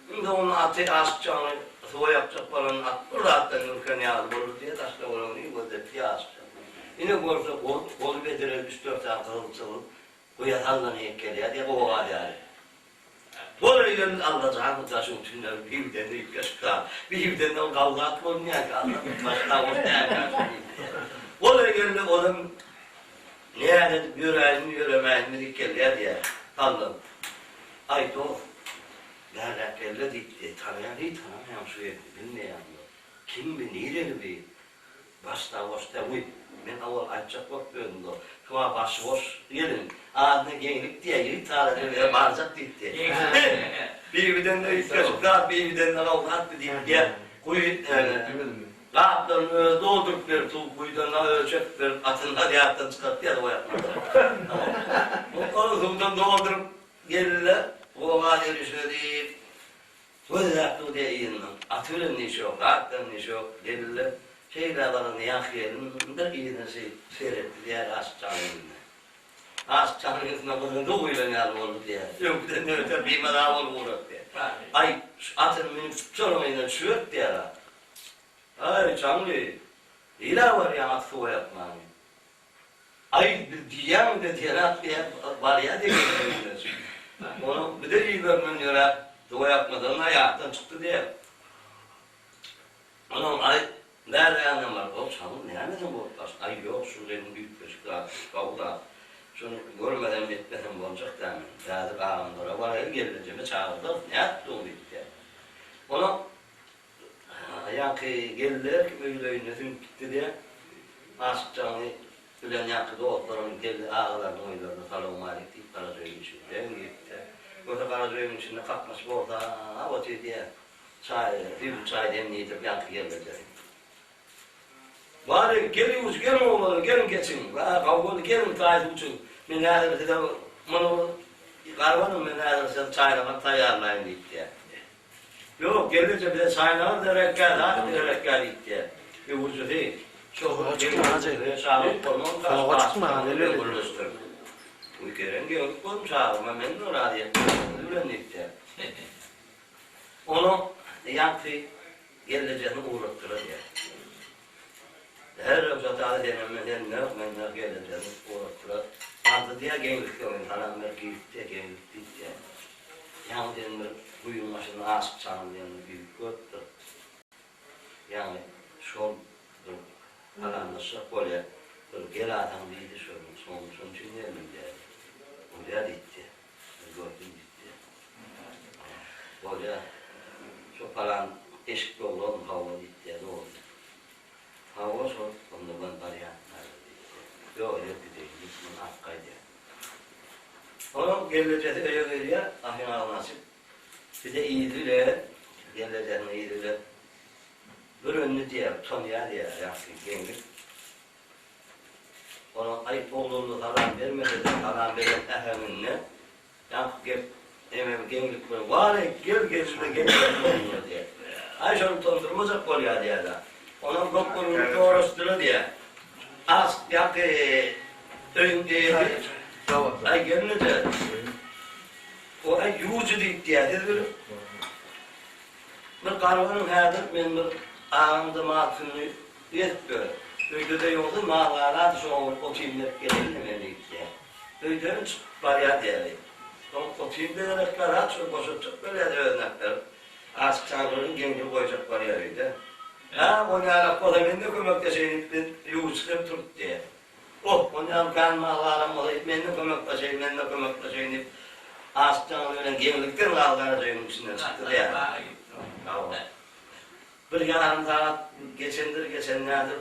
Şimdi onun atı aşacağını hava yapacak falan at burada attan ülken yağlı olur diye taşla olanı iyi diye aşacak. Yine görse kol bedirir 3-4 tane kırılçılı bu yatanla heykeli diye o var yani. Böyle gelin Allah'ın taşın içinden bir de ne yaşa bir de ne kavga atmıyor niye ki Allah başta o ne yapar. Böyle gelin onun ne yüreğini dikeliyor diye Allah'ım. Ay doğru. Nerede kelle dikti tanımayan şu yeri bilmeyen kim nereli bir başta boşta bu ben avval açacak bakmıyordum da şu an başı boş gelin adını genlik diye yeri tarihine bağıracak gitti. Birbirinden de istiyorlar birbirinden de kavgat diyeyim diye kuyu kaptan doldurukları kuyudan ölçekler atınlar yattan çıkarttı ya da o yapmadı. Onu doldurup gelirler o vadeli söyleyip böyle yaptı diye yiyinler. Atölün işi yok, atların işi yok gelirler. Şeylerden yakıyelim, bir iğnesi seyretti diğer Aşçı'nın. Aşçı'nın yüzüne da uylanıyor oldu diye. Yok bir de ne öter bir madalya olur diye. Ay atın benim çorumuyla çürüt diye. Ay canlı, ila var ya atı o yapmanı. Ay diyem de diye at diye var ya diye görüyorsun. Onu bir de iyi görmüyor ya. O yapmadan hayattan çıktı diye. Onun ay nerede yanım var? O çalın nereden bu taş? Ay yok şuranın büyük ışıklar kavga. Şunu görmeden bitmeden olacak demin. Yazık ağamlara var el geleceğime çağırdı. Ne yaptı o bitti? Onu yankı geldiler ki böyle yönetim gitti diye. Aşkcanlı ülen yankıda otlarının geldi ağalarının oylarını salon malik deyip Karacöy'ün içinden gitti. Yoksa Karacöy'ün içinde kalkmış orada avatıyor diye. Bir çay demleyip yankı gelmedi. Bari gelin oğlanı, gelin geçin. Kavgalı gelin tayet uçun. Menâdir de bunu karvanın menâdir çaylamak tayarlayın diye. Yok gelince bir de çaylamak da rekkal diye. Bir ucu değil. Çok gelin sağlık konum kaçmaz. Bu keren gelip konum çağırma memnun radiyet. Öğrendik diye. Onu yankı geleceğini uğrattırır diye. Her röpsatı denemeden ne geleceğini uğrattırır. Adı diye gençlik oyun, hanımlar gitti diye. Yani denir, buyun başına aşk çağınlayanı büyük göttür. Yani şol alanlısı böyle gel adam değildi son için yerim diye. Oraya gitti. Gördüm gitti. Böyle çok falan eşik yolu oldu, hava gitti. Ne oldu? Hava sor, onda ben varyanlar gitti. Yok öyle bir değil, gitsin hakkaydı. Onun geleceği öyle veriyor, ahina nasip. Bir de iyiliğe, geleceğine iyiliğe. Bir önlü diye, tanıya diye yaptı gençlik. Onun ayıp olduğunu haram vermedi de haram veren ehemminle. Yani gençlik böyle, var ya gel oluyor diye. Ayşe onu tondurmayacak oluyor diye de. Onun doktorunu doğrusunu diye. Az yaptı, ön diye. Ay gelince. O ay yuğucu dik diye dedi. Bir karvanın herdir, ben bir ağımda matını yetmiyor. Öyle de yolda mağaralar şu o timler gelinmemeliydi diye. Öyle var ya diye. O timler karar çok boşaltacak böyle de örnekler. Aşk çağırın genci koyacak var ya öyle. Ha onu alakalı ben de kömekleşeyim yuğuçlarım tut diye. Onu kan mağaram olayım ben de kömekleşeyim. Aşk çağırın gençlikten kaldıracağım içinden çıktı diye. Bir yarım saat geçenlerdir.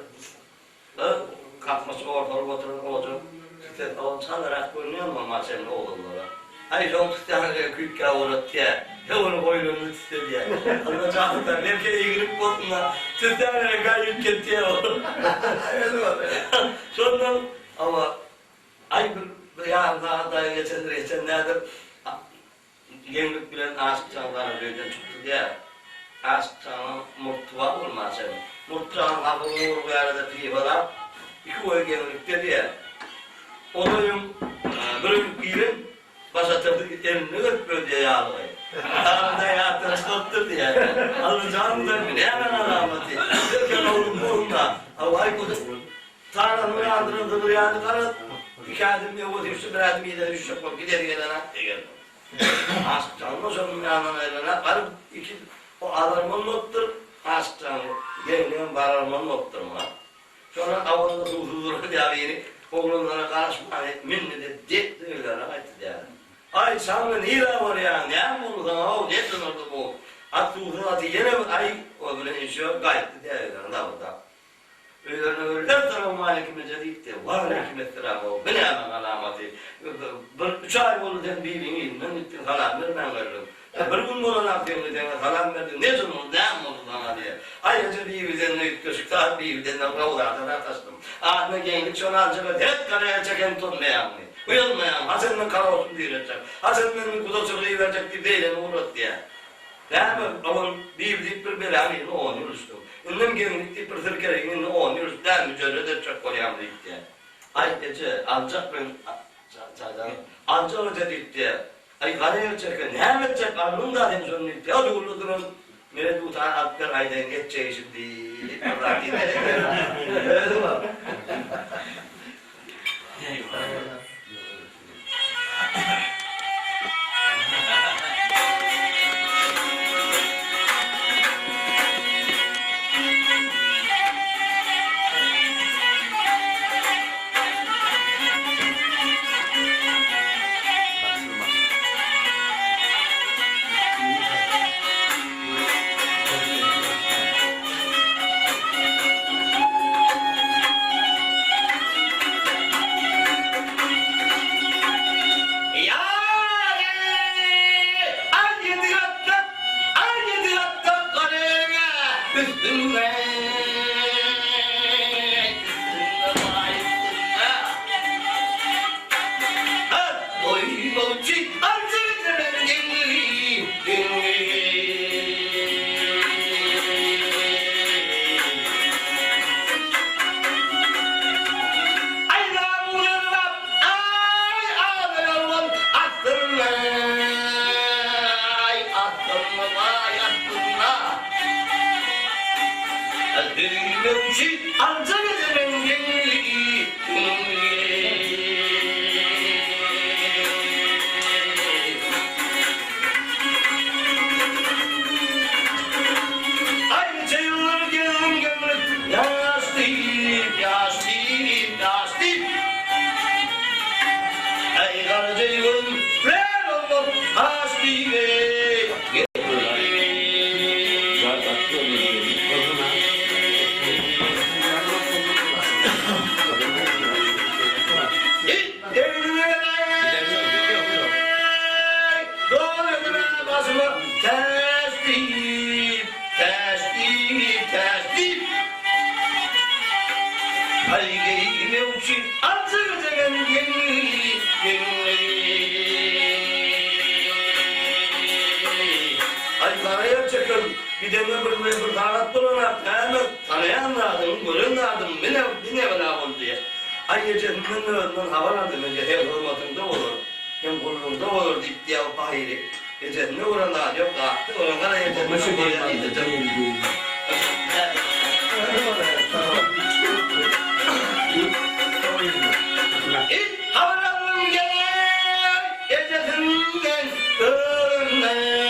Kalkması ortalık oturup olacak. İşte o çalarak görünüyor mu maçın oğullara? Ay çok tutanı küçük uğrat diye. Onu boylunu tutuyor diye. Allah çağırdı. Belki ilgili bozduğunda tutanı gayet gitti o. Sonra ama ay bir yarım saat daha geçenlerdir. Gençlik bilen aşk çağlarına böyleden çıktı diye. Aşk çağın murtuva olmaz. Murtuvanın kapını vurgu yarıda pivalar. iki oy gelip dedi ya. Onun bir birim başatırdı elini öpüyor diye yağlayı. Ağında yağda çıkarttır diye. Alacağım da ne hemen alameti. Derken oğlum oğlumda. Havayı kodu. Tanrı'nın uyandırıldığı yani kanıt. İki adım yok düştü, bir adım ileri düştü. Gider gelene geldi. Aşk canlı sonun yanına elene. Varıp iki o alarmın nottur. Aşk canlı. Geliyorum bararmın nottur mu? Sonra avında huzurlu diye yeni. Oğlunlara karışma, minni de dek diyorlar, haydi diyor. Ay sana ne var ya, ne oldu sana, o ne sanırdı bu? Attı uzun yine ay, o böyle işiyor, gayet diyorlar, da burada. Öyle tarafım aleykümece deyip de, var aleykümselam o, beni hemen alameti. 3 ay oldu den birinin elinden gittim, salam ver ben veririm. Bir gün bana ne yapıyorsun diye, salam verdim, ne zaman oldu, ne oldu sana diye. Ayrıca bir evden ne yutuşuk, saat bir evden ne kavlardan taştım. Ahme genlik şuna acaba hep karaya çeken tutmayan mı? Uyulmayan, Hasan'ın kara olsun diyecek. Hasan'ın kudasını verecek bir beyle uğrat diye. Yani ama bir belanı ne oynuyorsun? Ünlem genlik bir sırkereğini ne oynuyorsun? Ben mücadele çok koyam diye. Ayrıca ancak ben ancak öyle diye. Ay karaya çeken, ne yapacak? Anın da hem sonra diye. Hadi uğurlu durun. Mene bu tane atlar aydan geçeceği şimdi. Allah diye. Öyle mi? Bir de bir davet bulunan hemen tanıyanlardım, görünlerdim, ne bela oldu diye. Ayrıca önünden havalandım önce hem hürmetinde olur, hem gururunda olur diye o pahiri. Gece ne oranlar yok da, oranlar ayırca nasıl gideceğim. Havalandım gelen, gecesinden ölümden.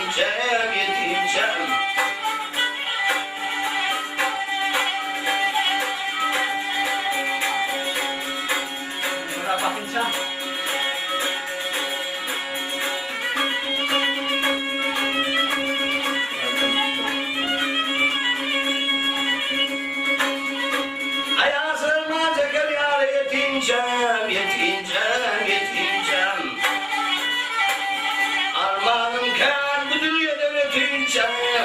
yetimcem, yetimcem. Buna bakınca Ayasına çeker yar yetimcem, yetimcem, yetimcem. Armağanım kâr bu dünyada yetimcem.